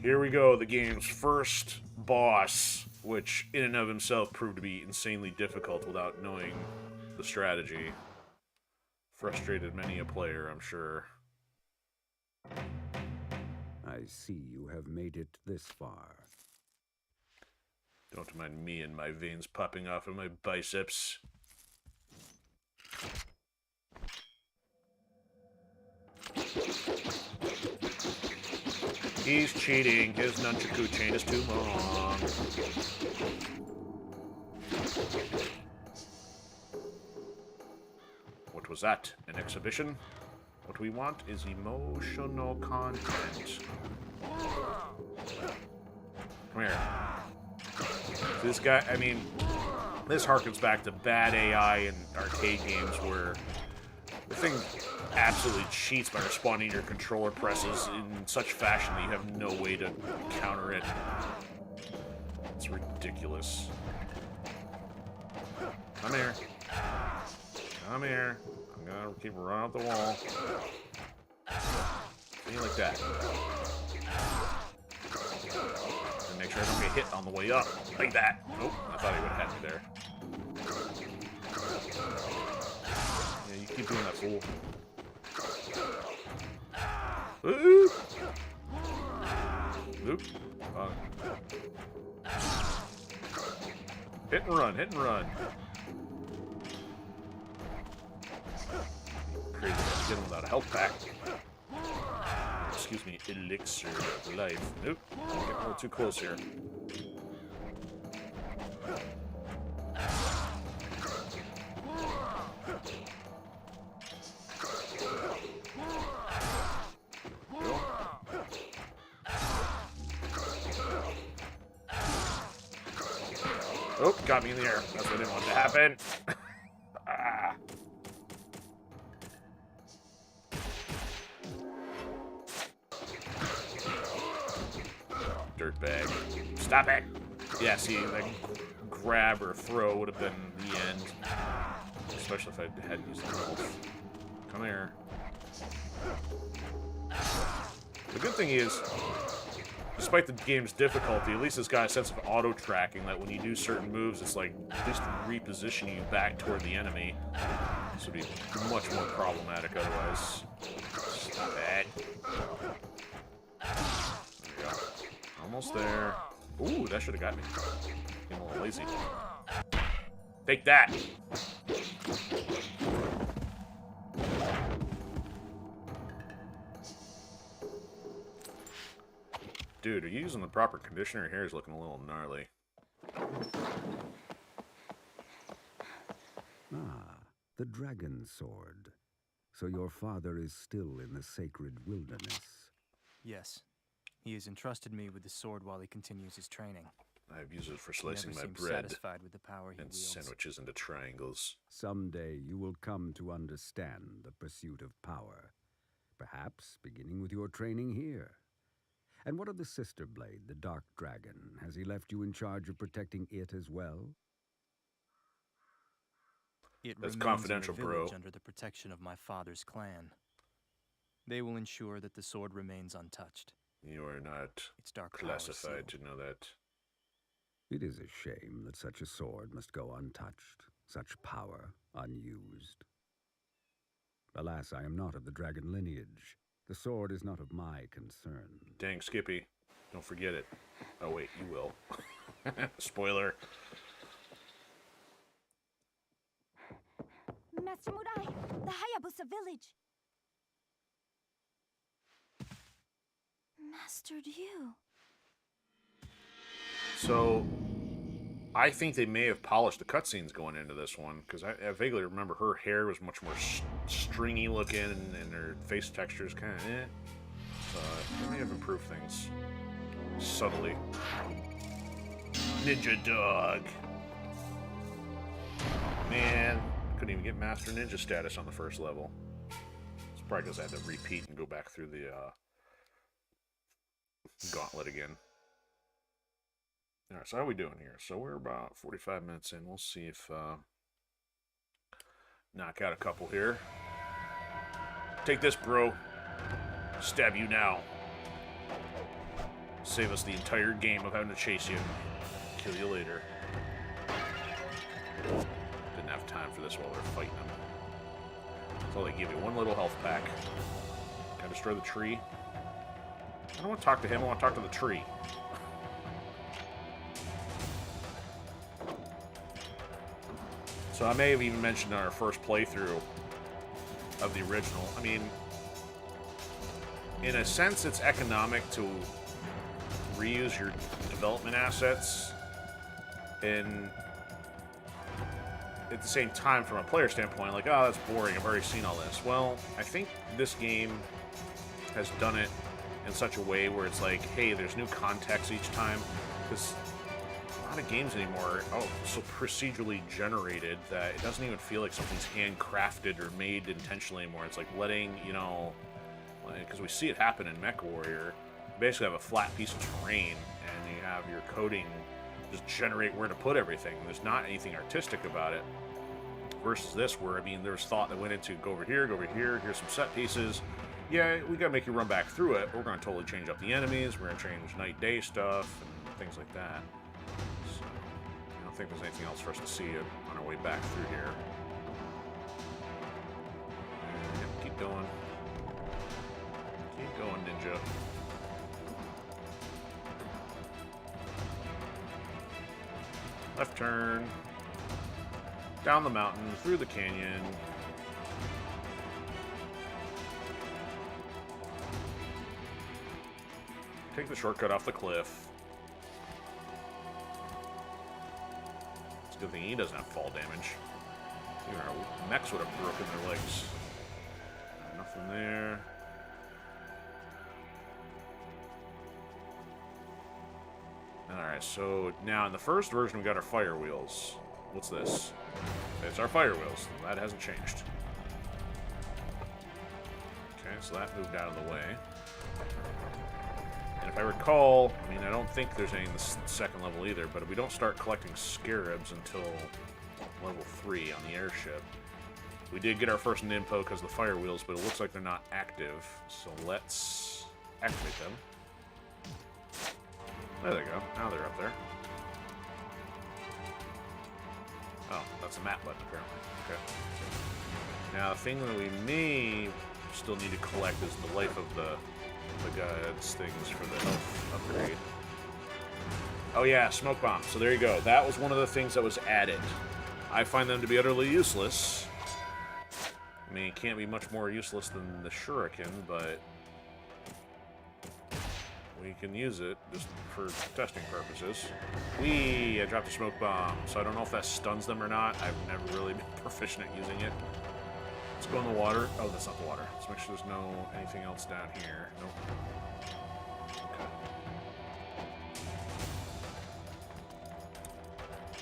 Here we go, the game's first boss, which in and of himself proved to be insanely difficult without knowing the strategy. Frustrated many a player, I'm sure. I see you have made it this far. Don't mind me and my veins popping off of my biceps. He's cheating. His nunchaku chain is too long. What was that? An exhibition? What we want is emotional content. Come here. This guy, I mean, this harkens back to bad AI in arcade games where the thing absolutely cheats by responding to your controller presses in such fashion that you have no way to counter it. It's ridiculous. Come here. Come here. I'm gonna keep running up the wall. Something like that. And make sure I don't get hit on the way up. Like that. Nope. I thought he would have had me there. Yeah, you keep doing that, fool. Ooh. Oop. Hit and run, hit and run. Crazy to get him without a health pack. Excuse me, elixir of life. Nope. Getting a little too close here. Oh, got me in the air. That's what I didn't want to happen. Ah. Dirtbag. Stop it! Yeah, see, that grab or throw would have been the end. Especially if I hadn't used the health. Come here. The good thing is, despite the game's difficulty, at least it's got a sense of auto-tracking that when you do certain moves, it's like at least repositioning you back toward the enemy. This would be much more problematic otherwise. Stop it. There we go. Almost there. Ooh, that should have got me. Getting a little lazy. Take that! Dude, are you using the proper conditioner? Your hair is looking a little gnarly. The dragon sword. So your father is still in the sacred wilderness. Yes. He has entrusted me with the sword while he continues his training. I've used it for He slicing never my seems bread satisfied with the power he and wields. sandwiches into triangles. Someday you will come to understand the pursuit of power. Perhaps beginning with your training here. And what of the sister blade, the Dark Dragon? Has he left you in charge of protecting it as well? It That's remains confidential, in the village bro. under the protection of my father's clan. They will ensure that the sword remains untouched. You are not Its dark power classified sealed. to know that. It is a shame that such a sword must go untouched, such power unused. Alas, I am not of the dragon lineage. The sword is not of my concern. Dang, Skippy. Don't forget it. Oh, wait, you will. Spoiler. Master Murai, the Hayabusa village. Master Ryu. So, I think they may have polished the cutscenes going into this one, because I vaguely remember her hair was much more stringy looking, and her face texture is kind of eh. So, they may have improved things. Subtly. Ninja Dog. Man, couldn't even get Master Ninja status on the first level. It's probably because I had to repeat and go back through the gauntlet again. Alright, so how are we doing here? So we're about 45 minutes in. We'll see if knock out a couple here. Take this, bro. Stab you now. Save us the entire game of having to chase you. Kill you later. Didn't have time for this while they're fighting them. So they give you one little health pack. Gotta destroy the tree. I don't want to talk to him, I want to talk to the tree. So I may have even mentioned in our first playthrough of the original. I mean, in a sense, it's economic to reuse your development assets, and at the same time, from a player standpoint, like, oh, that's boring, I've already seen all this. Well, I think this game has done it in such a way where it's like, hey, there's new context each time, because a lot of games anymore are so procedurally generated that it doesn't even feel like something's handcrafted or made intentionally anymore. It's like letting, you know, because we see it happen in MechWarrior. You basically have a flat piece of terrain, and you have your coding just generate where to put everything. There's not anything artistic about it. Versus this, where, I mean, there's thought that went into go over here, here's some set pieces. Yeah, we gotta make you run back through it, but we're gonna totally change up the enemies, we're gonna change night-day stuff, and things like that. So, I don't think there's anything else for us to see on our way back through here. Yep, keep going. Keep going, Ninja. Left turn. Down the mountain, through the canyon. Take the shortcut off the cliff. It's a good thing he doesn't have fall damage. Even our mechs would have broken their legs. Nothing there. Alright, so now in the first version we got our fire wheels. What's this? It's our fire wheels. That hasn't changed. Okay, so that moved out of the way. And if I recall, I mean, I don't think there's any in the second level either, but we don't start collecting scarabs until level 3 on the airship. We did get our first ninpo because of the fire wheels, but it looks like they're not active. So let's activate them. There they go. Now they're up there. Oh, that's a map button, apparently. Okay. Now, the thing that we may still need to collect is the life of the gods things for the health upgrade. Oh yeah, smoke bomb. So there you go. That was one of the things that was added. I find them to be utterly useless. I mean, it can't be much more useless than the shuriken, but we can use it just for testing purposes. I dropped a smoke bomb, so I don't know if that stuns them or not. I've never really been proficient at using it. Let's go in the water. Oh, that's not the water. Let's make sure there's anything else down here. Nope. Okay.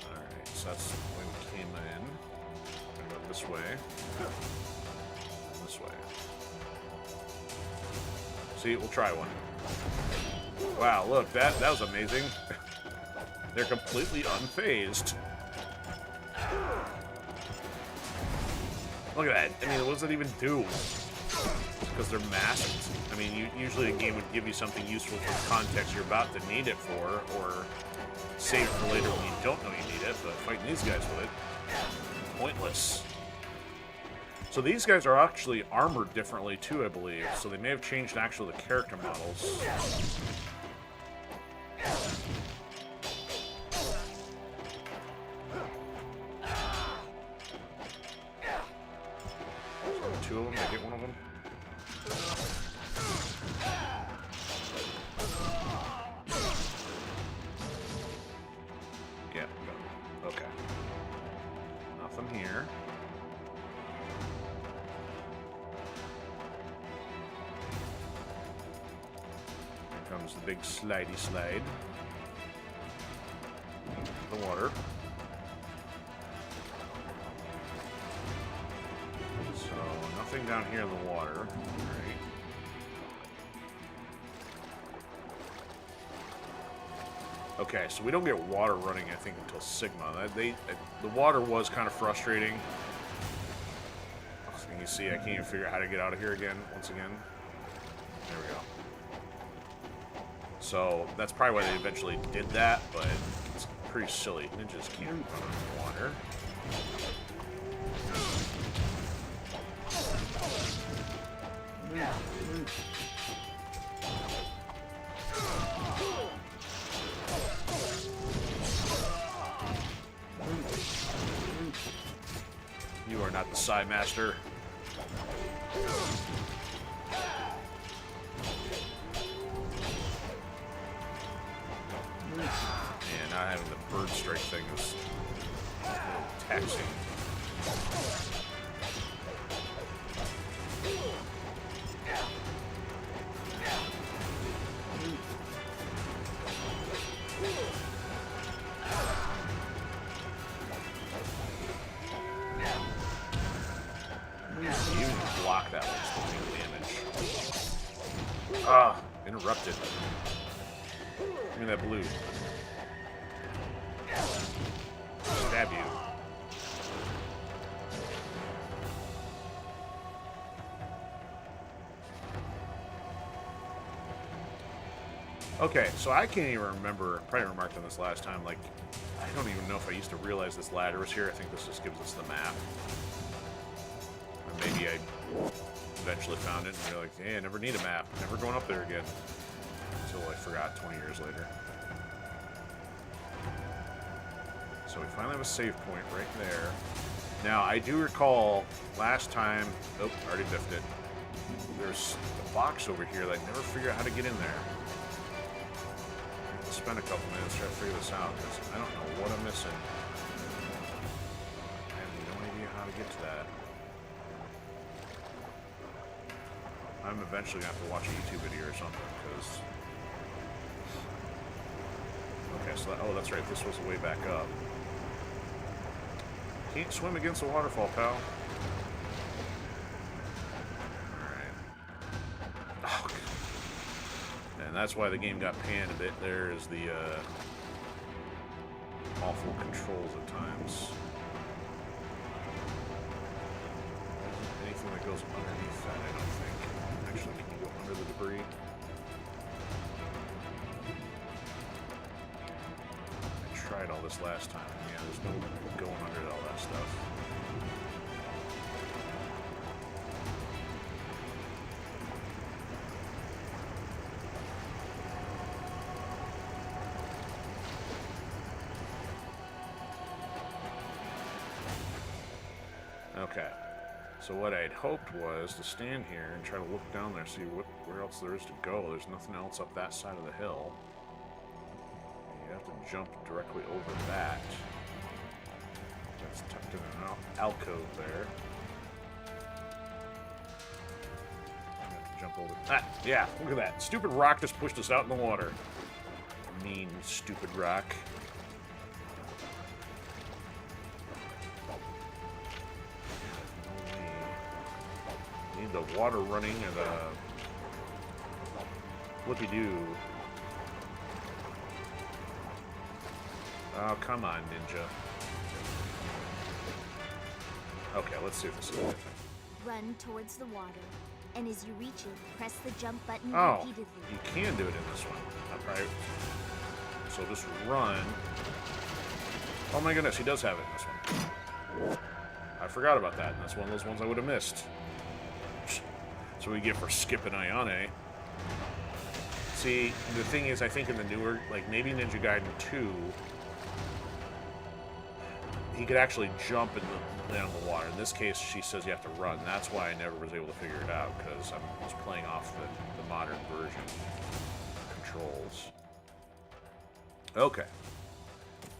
Alright, so that's the way we came in. We're gonna go this way. This way. See, we'll try one. Wow, look, that was amazing. They're completely unfazed. Look at that. I mean, what does it even do? Because they're masked. I mean, usually a game would give you something useful for the context you're about to need it for, or save it for later when you don't know you need it, but fighting these guys with it, pointless. So these guys are actually armored differently too, I believe. So they may have changed actually the character models. Two of them, I get one of them. Yeah, okay. Nothing here. Here comes the big slidey slide. The water. So, nothing down here in the water. Right. Okay, so we don't get water running, I think, until Sigma. The water was kind of frustrating. As you can see, I can't even figure out how to get out of here again, once again. There we go. So, that's probably why they eventually did that, but it's pretty silly. Ninjas can't run in water. You are not the Psy Master. Yeah, not having the bird strike thing is a little taxing. Even block that one still deal damage. Ah, interrupted. Give me that blue. Stab you. Okay, so I can't even remember, probably remarked on this last time, like, I don't even know if I used to realize this ladder was here. I think this just gives us the map. Or maybe I eventually found it and you're like, hey, I never need a map. Never going up there again. Until I forgot 20 years later. So we finally have a save point right there. Now, I do recall last time... Oh, already biffed it. There's a box over here that I never figured out how to get in there. Spend a couple minutes trying to figure this out because I don't know what I'm missing. I have no idea how to get to that. I'm eventually going to have to watch a YouTube video or something because... Okay, so that, oh, that's right. This was the way back up. Can't swim against the waterfall, pal. And that's why the game got panned a bit. There is the awful controls at times. Anything that goes underneath that, I don't think. Actually, can you go under the debris? I tried all this last time. Yeah, there's no going under all that stuff. Okay. So what I'd hoped was to stand here and try to look down there, see where else there is to go. There's nothing else up that side of the hill. You have to jump directly over that. That's tucked in an alcove there. I have to jump over. Ah, yeah, look at that. Stupid rock just pushed us out in the water. Mean, stupid rock. Need the water running and flippy-doo. Oh, come on, ninja. Okay, let's see if this is different. Run towards the water, and as you reach it, press the jump button Oh, repeatedly. you can do it in this one. Alright. So just run. Oh my goodness, he does have it in this one. I forgot about that, and that's one of those ones I would have missed. So we get for skipping Ayane. See, the thing is, I think in the newer, like maybe Ninja Gaiden 2, he could actually jump and land on the water. In this case, she says you have to run. That's why I never was able to figure it out, because I was playing off the modern version controls. Okay.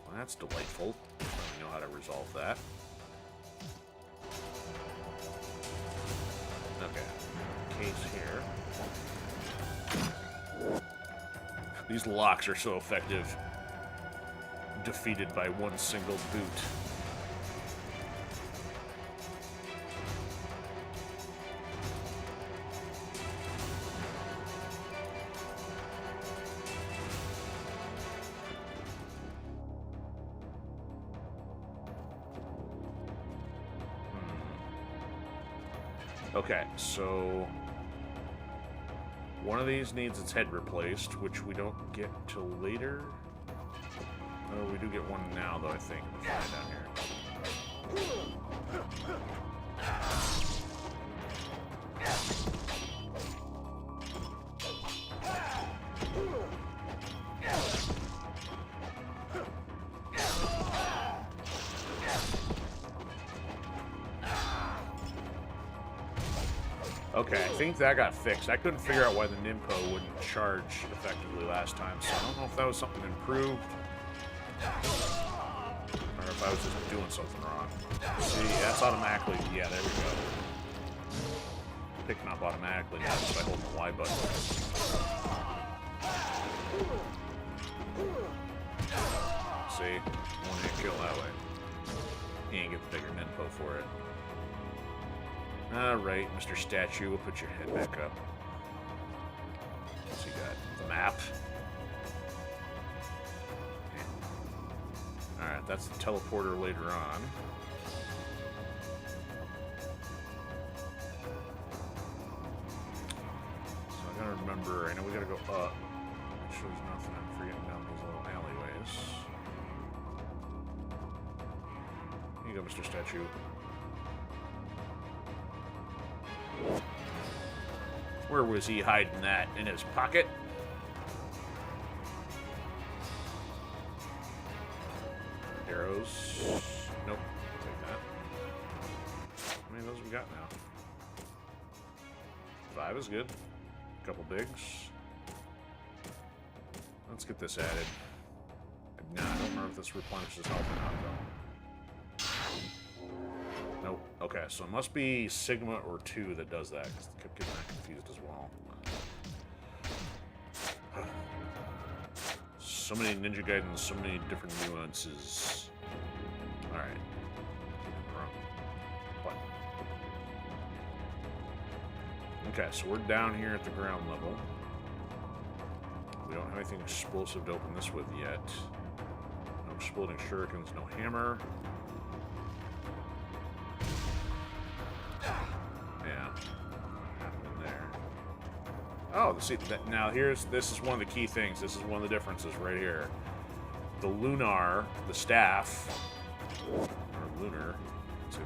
Well, that's delightful. We know how to resolve that. Okay. Case here. These locks are so effective. Defeated by one single boot. Okay, so one of these needs its head replaced, which we don't get till later. Oh, we do get one now, though, I think. Let's find down here. Okay, I think that got fixed. I couldn't figure out why the Ninpo wouldn't charge effectively last time, so I don't know if that was something improved. Or if I was just doing something wrong. See, that's automatically... Yeah, there we go. Picking up automatically now just by holding the Y button. See? One hit kill that way. You ain't get the bigger Ninpo for it. Alright, Mr. Statue, we'll put your head back up. What's he got? The map? Alright, that's the teleporter later on. So I gotta remember, I know we gotta go up. It shows nothing, I'm forgetting down these little alleyways. Here you go, Mr. Statue. Where was he hiding that? In his pocket? Arrows. Nope. I'll take that. How many of those we got now? 5 is good. A couple bigs. Let's get this added. Nah, I don't remember if this replenishes health or not, though. Nope. Okay, so it must be Sigma or 2 that does that, because I kept getting that confused as well. So many Ninja Gaidens, so many different nuances. Alright. What? Okay, so we're down here at the ground level. We don't have anything explosive to open this with yet. No exploding shurikens, no hammer. Yeah. Happening there. Oh, see, now this is one of the key things. This is one of the differences right here. The Lunar, the staff, or Lunar, let's say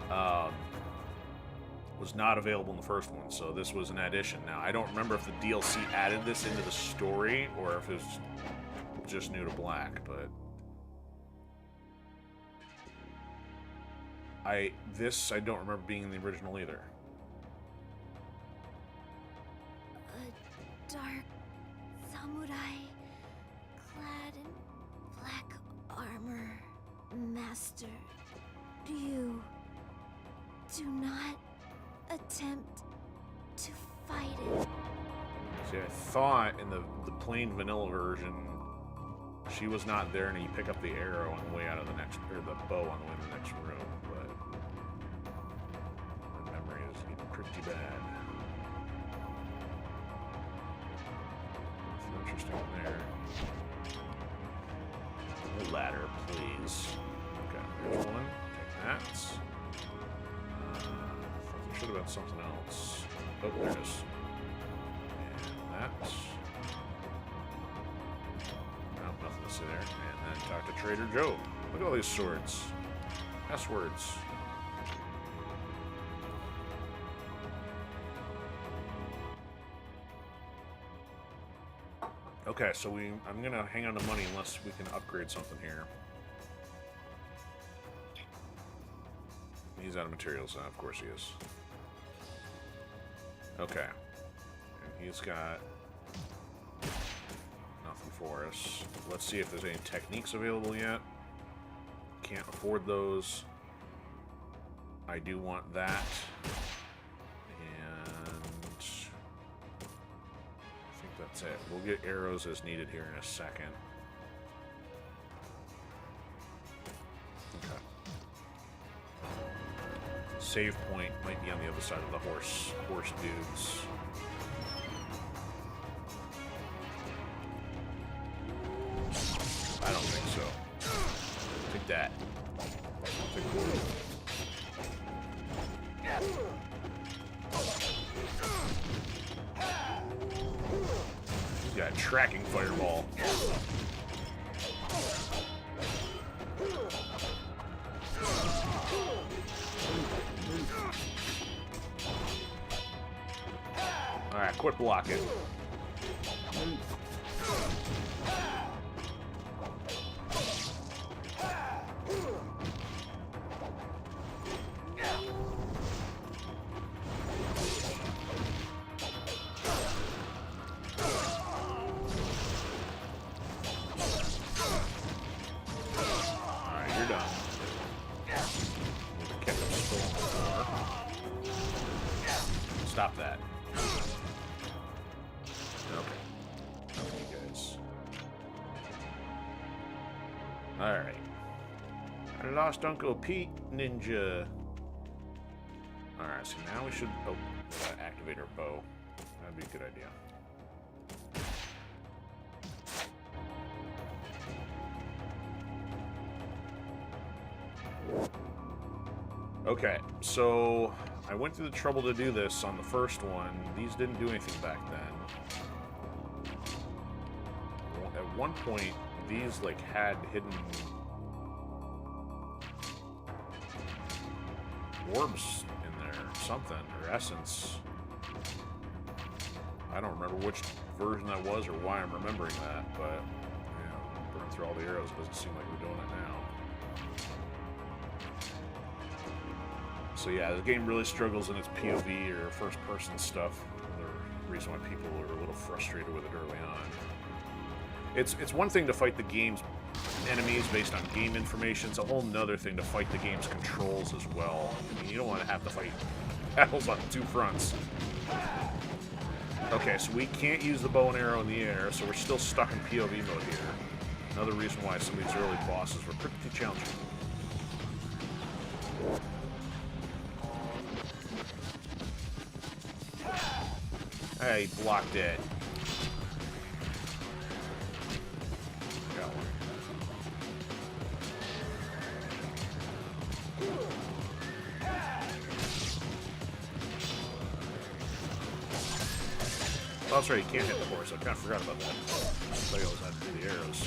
Lunar, was not available in the first one, so this was an addition. Now, I don't remember if the DLC added this into the story, or if it was just new to Black, but... This I don't remember being in the original either. A dark samurai clad in black armor. Master, you do not attempt to fight it. See, I thought in the plain vanilla version, she was not there, and you pick up the arrow on the way out of the next, or the bow on the way to the next room. But my memory is getting pretty bad. Nothing interesting in there. A ladder, please. Okay, there's one. Take that. I thought there should have been something else. Oh, there it is. And that. Nope, nothing to see there. And then talk to Trader Joe. Look at all these swords. S-words. Okay, so I'm gonna hang on to money unless we can upgrade something here. He's out of materials now, of course he is. Okay. And he's got nothing for us. Let's see if there's any techniques available yet. Can't afford those. I do want that. And I think that's it. We'll get arrows as needed here in a second. Okay. Save point might be on the other side of the horse dudes. I don't think so. Take that. Take one. He's got a tracking fireball. Alright, quit blocking. Stop that. Okay. You guys. Alright. I lost Uncle Pete, ninja. Alright, so now we should activate our bow. That'd be a good idea. Okay, so I went through the trouble to do this on the first one. These didn't do anything back then. At one point, these like had hidden orbs in there, something, or essence. I don't remember which version that was or why I'm remembering that, but you know, burn through all the arrows. It doesn't seem like we're doing it now. So yeah, the game really struggles in its POV or first-person stuff. The reason why people are a little frustrated with it early on. It's one thing to fight the game's enemies based on game information. It's a whole nother thing to fight the game's controls as well. I mean, you don't want to have to fight battles on two fronts. Okay, so we can't use the bow and arrow in the air, so we're still stuck in POV mode here. Another reason why some of these early bosses were pretty challenging. Hey, blocked it. Got one. Oh, that's right, you can't hit the horse. I kind of forgot about that. I thought you always had to do the arrows.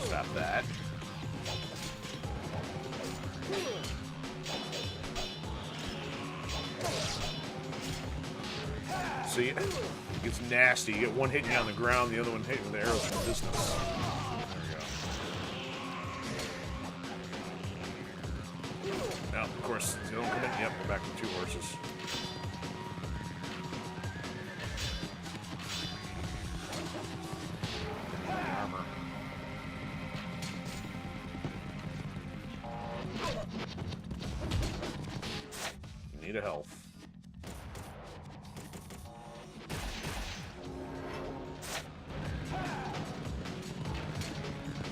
Stop that. See, it gets nasty. You get one hitting you on the ground, the other one hitting with the arrows from a distance. There we go. course, they don't come in. Yep, we're back to 2 horses. Armor. You need a health.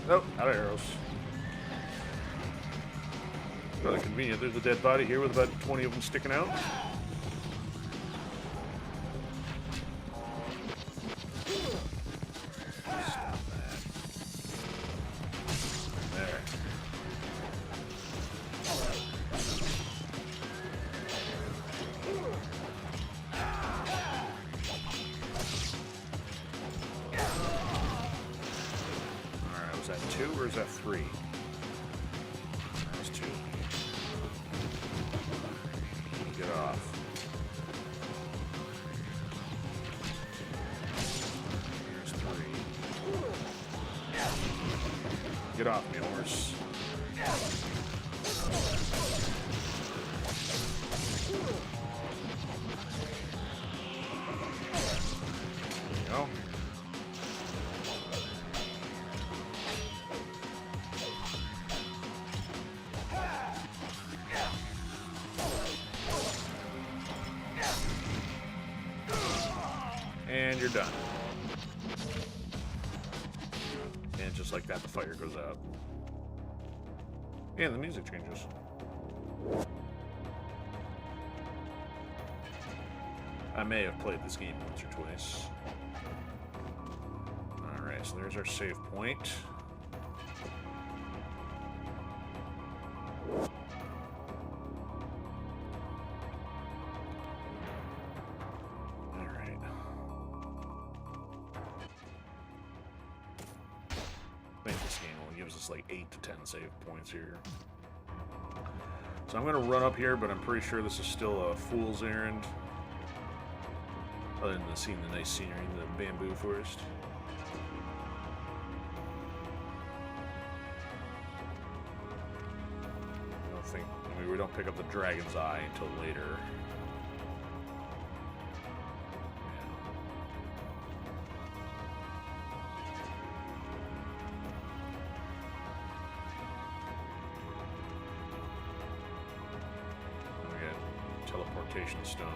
Nope, out of arrows. Rather convenient. There's a dead body here with about 20 of them sticking out. Stop that. There. Alright, was that 2 or is that 3? That was 2. Get off. Here's 3. Get off me, horse. There you go. And you're done. And just like that, the fire goes out. And the music changes. I may have played this game once or twice. Alright, so there's our save point. I think this game only gives us like 8 to 10 save points here. So I'm going to run up here, but I'm pretty sure this is still a fool's errand. Other than seeing the nice scenery in the bamboo forest. I don't think, I mean, we don't pick up the dragon's eye until later. Teleportation stone.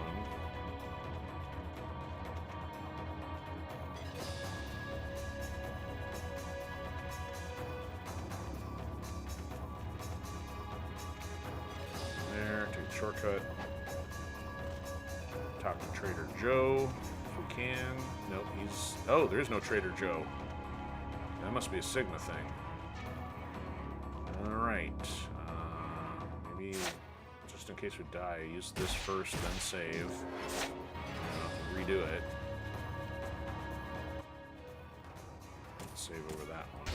There, take the shortcut. Talk to Trader Joe if we can. Nope, he's... Oh, there's no Trader Joe. That must be a Sigma thing. Alright. Maybe... in case we die, use this first, then save. Redo it. Save over that one.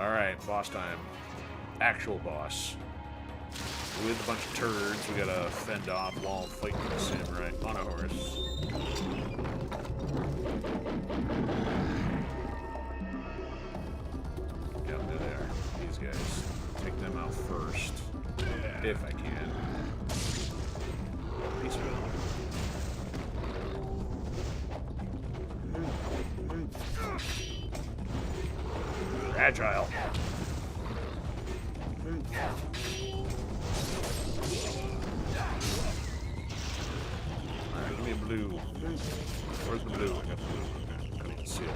Alright, boss time. Actual boss. With a bunch of turds we gotta fend off while fighting the samurai on a horse. Guys, take them out first, if I can. Peaceful. Agile. Alright, give me a blue. Where's the blue? I got the blue. I didn't see it.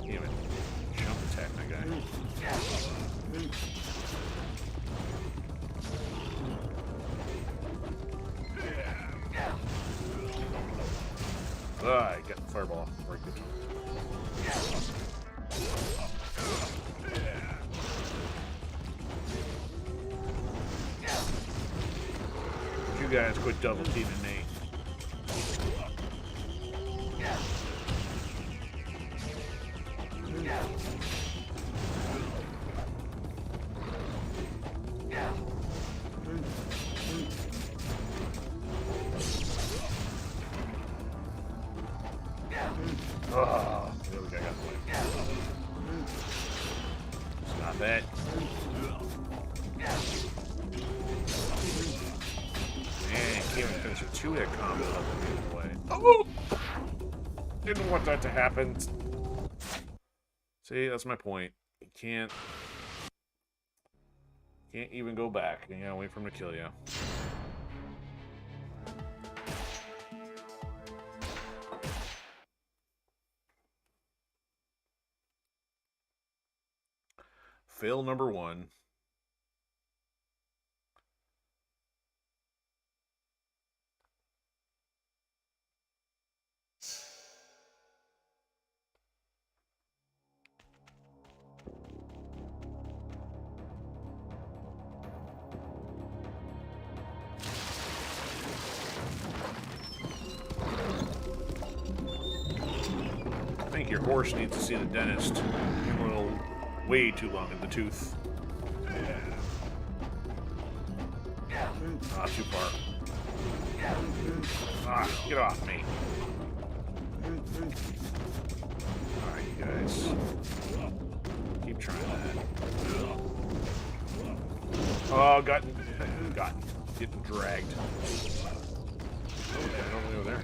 Damn it. Jump attack my guy. I got the fireball. Right good. You guys quit double teaming me. Oh, the other guy got away. Stop it. Man, can't even finish a two-hit combo up the way. Oh! Didn't want that to happen. See, that's my point. You can't even go back. You gotta wait for him to kill you. Fail number 1. I think your horse needs to see the dentist. You're a little way too long in the tooth. Ah, too far. Ah, get off me. Alright, you guys. Keep trying that. Oh, getting dragged. Okay, over there.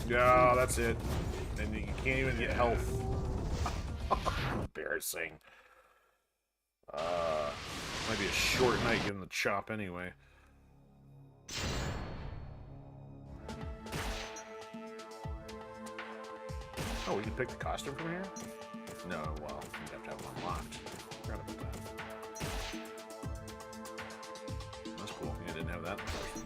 Yeah, that's it. And you can't even get health. Embarrassing. Might be a short night getting the chop anyway. Oh, we can pick the costume from here? No, well, you have to have it unlocked. Forgot about that. That's cool. Yeah, I didn't have that in the first one.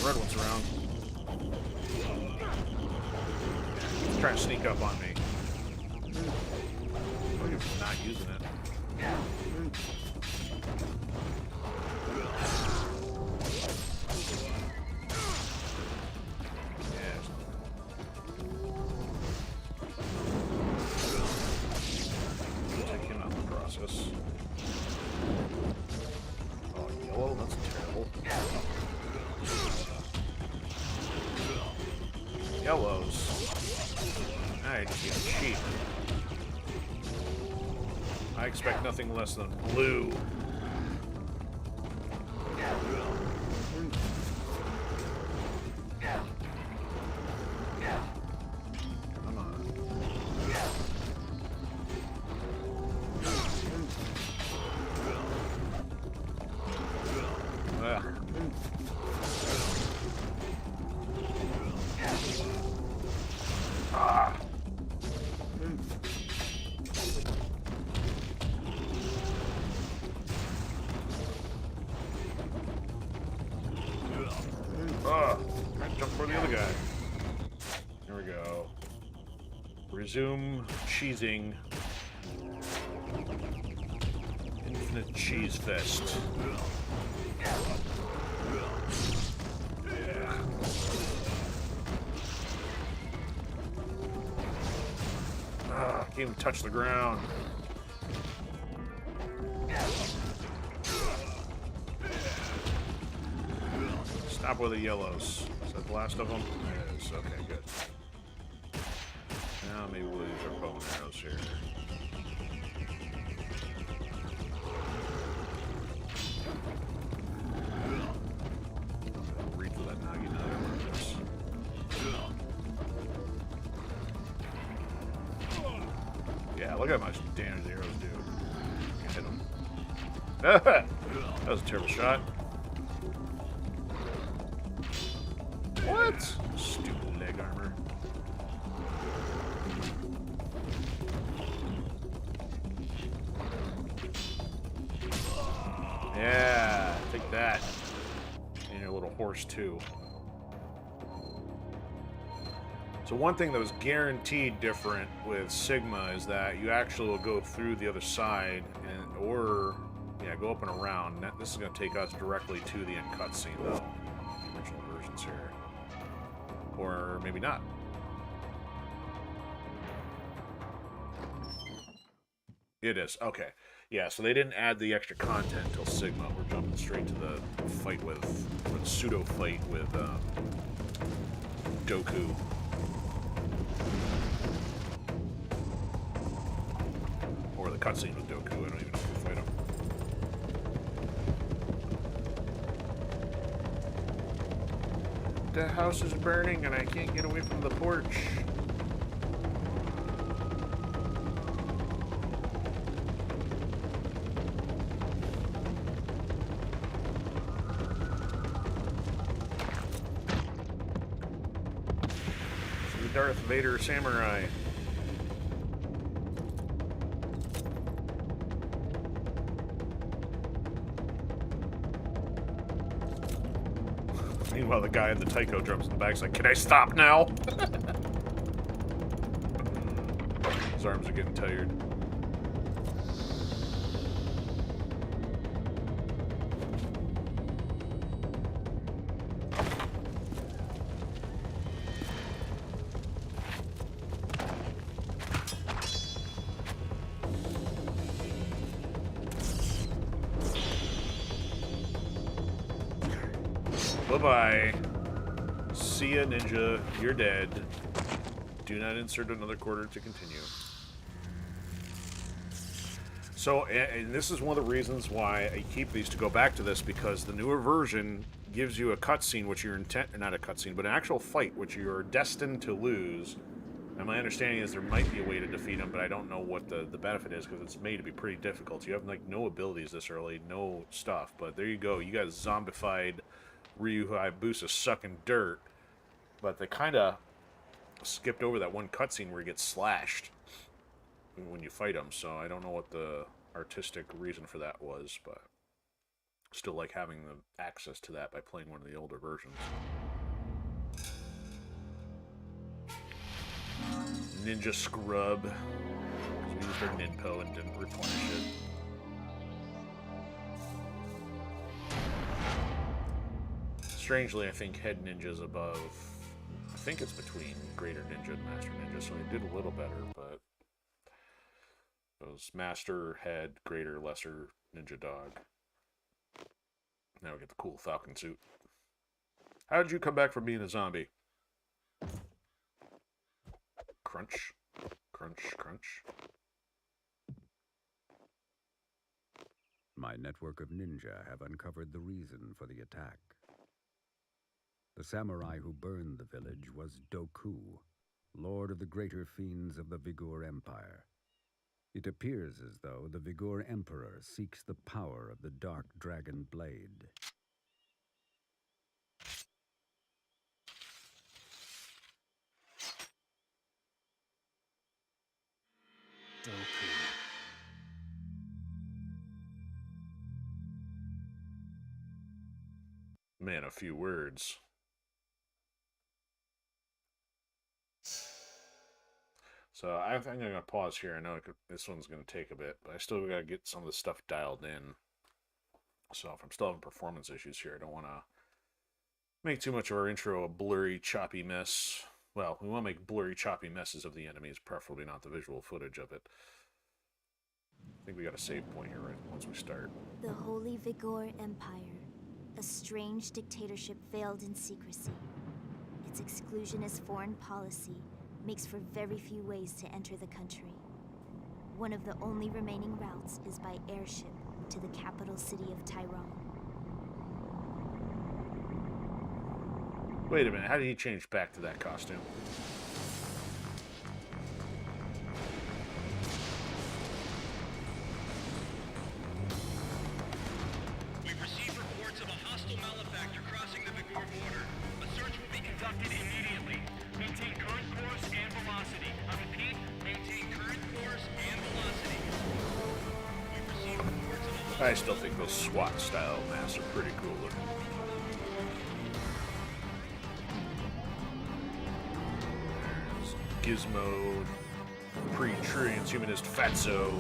Red one's around. He's trying to sneak up on me. Oh, you're not using it. Yes. Take him out in the process. Oh, yellow? That's terrible. Yellows. I just get cheap. I expect nothing less than blue. Come on. Ugh. Ah. Trying to jump for the other guy. There we go. Resume cheesing. Infinite cheese fest. Can't even touch the ground. Stop with the yellows. Is that the last of them? It is. Okay, good. Now maybe we'll use our bow and arrows here. look at how much damage the arrows do. Can't hit them. That was a terrible shot. What? Stupid leg armor. Yeah, take that. And your little horse, too. So one thing that was guaranteed different with Sigma is that you actually will go through the other side and go up and around. This is going to take us directly to the end cutscene, though. The original versions here. Or maybe not. It is. Okay. Yeah, so they didn't add the extra content until Sigma. We're jumping straight to the fight with, or the pseudo fight with Doku. Or the cutscene with Doku. I don't even know if we fight him. The house is burning and I can't get away from the porch. Darth Vader samurai. Meanwhile, the guy in the taiko drums in the back's like, "Can I stop now?" His arms are getting tired. Bye-bye. See ya, ninja. You're dead. Do not insert another quarter to continue. So, and this is one of the reasons why I keep these to go back to this, because the newer version gives you a cutscene which you're not a cutscene, but an actual fight which you're destined to lose. And my understanding is there might be a way to defeat him, but I don't know what the benefit is, because it's made to be pretty difficult. You have, like, no abilities this early, no stuff, but there you go. You got zombified Ryu Hayabusa sucking dirt, but they kind of skipped over that one cutscene where he gets slashed when you fight him, so I don't know what the artistic reason for that was, but still like having the access to that by playing one of the older versions. Ninja Scrub, because we used our Ninpo and didn't replenish it. Strangely, I think Head Ninja's above. I think it's between Greater Ninja and Master Ninja, so he did a little better, but it was Master, Head, Greater, Lesser, Ninja Dog. Now we get the cool Falcon suit. How did you come back from being a zombie? Crunch. Crunch, crunch. My network of ninja have uncovered the reason for the attack. The samurai who burned the village was Doku, lord of the greater fiends of the Vigor Empire. It appears as though the Vigor Emperor seeks the power of the Dark Dragon Blade. Doku. Man, a few words. So I think I'm going to pause here. I know this one's going to take a bit, but I still got to get some of the stuff dialed in. So if I'm still having performance issues here, I don't want to make too much of our intro a blurry, choppy mess. Well, we want to make blurry, choppy messes of the enemies, preferably not the visual footage of it. I think we got a save point here right once we start. The Holy Vigor Empire, a strange dictatorship veiled in secrecy. Its exclusionist foreign policy makes for very few ways to enter the country. One of the only remaining routes is by airship to the capital city of Tyrone. Wait a minute, how did he change back to that costume? I still think those SWAT style masks are pretty cool looking. There's Gizmo, pre-transhumanist Fatso.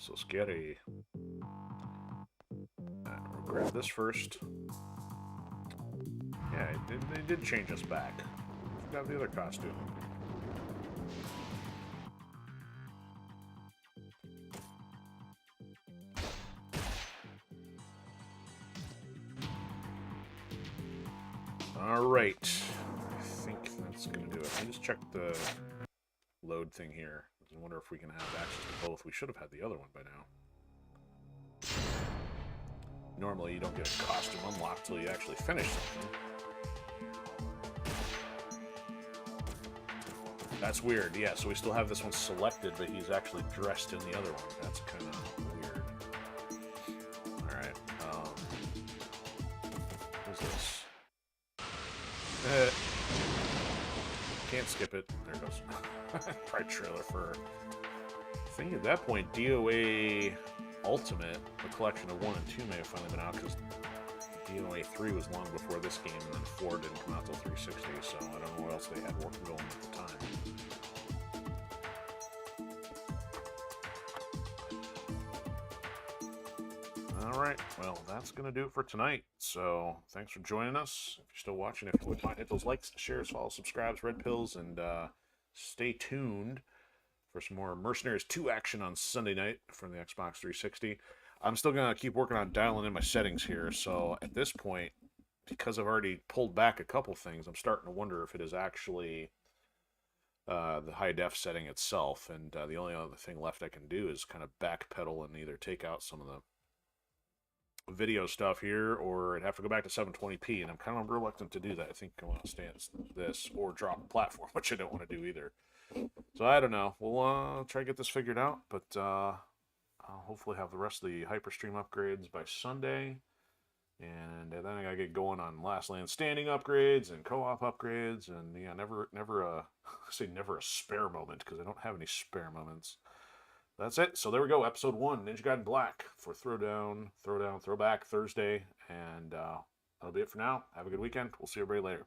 So scary. Alright, we'll grab this first. Yeah, they did change us back. Forgot the other costume. Alright. I think that's gonna do it. Let me just check the load thing here. I wonder if we can have access to both. We should have had the other one by now. Normally you don't get a costume unlocked till you actually finish something. That's weird, yeah, so we still have this one selected, but he's actually dressed in the other one. That's kind of weird. Alright, what's this? Can't skip it. There it goes. Probably trailer for... I think at that point, DOA Ultimate, the collection of 1 and 2 may have finally been out, because DOA 3 was long before this game, and then 4 didn't come out till 360, so I don't know what else they had working going at the time. Alright, well, that's going to do it for tonight. So, thanks for joining us. If you're still watching, if you wouldn't mind, hit those likes, shares, follow, subscribes, red pills, and stay tuned for some more Mercenaries 2 action on Sunday night from the Xbox 360. I'm still going to keep working on dialing in my settings here, so at this point, because I've already pulled back a couple things, I'm starting to wonder if it is actually the high def setting itself, and the only other thing left I can do is kind of backpedal and either take out some of the video stuff here, or I'd have to go back to 720p, and I'm kind of reluctant to do that. I think I want to stay at this or drop the platform, which I don't want to do either. So I don't know. We'll try to get this figured out, but I'll hopefully have the rest of the Hyperstream upgrades by Sunday, and then I gotta get going on Last Land Standing upgrades and co-op upgrades, and yeah, never I say never a spare moment, because I don't have any spare moments. That's it. So there we go. Episode 1, Ninja Gaiden Black for Throwback Thursday. And that'll be it for now. Have a good weekend. We'll see everybody later.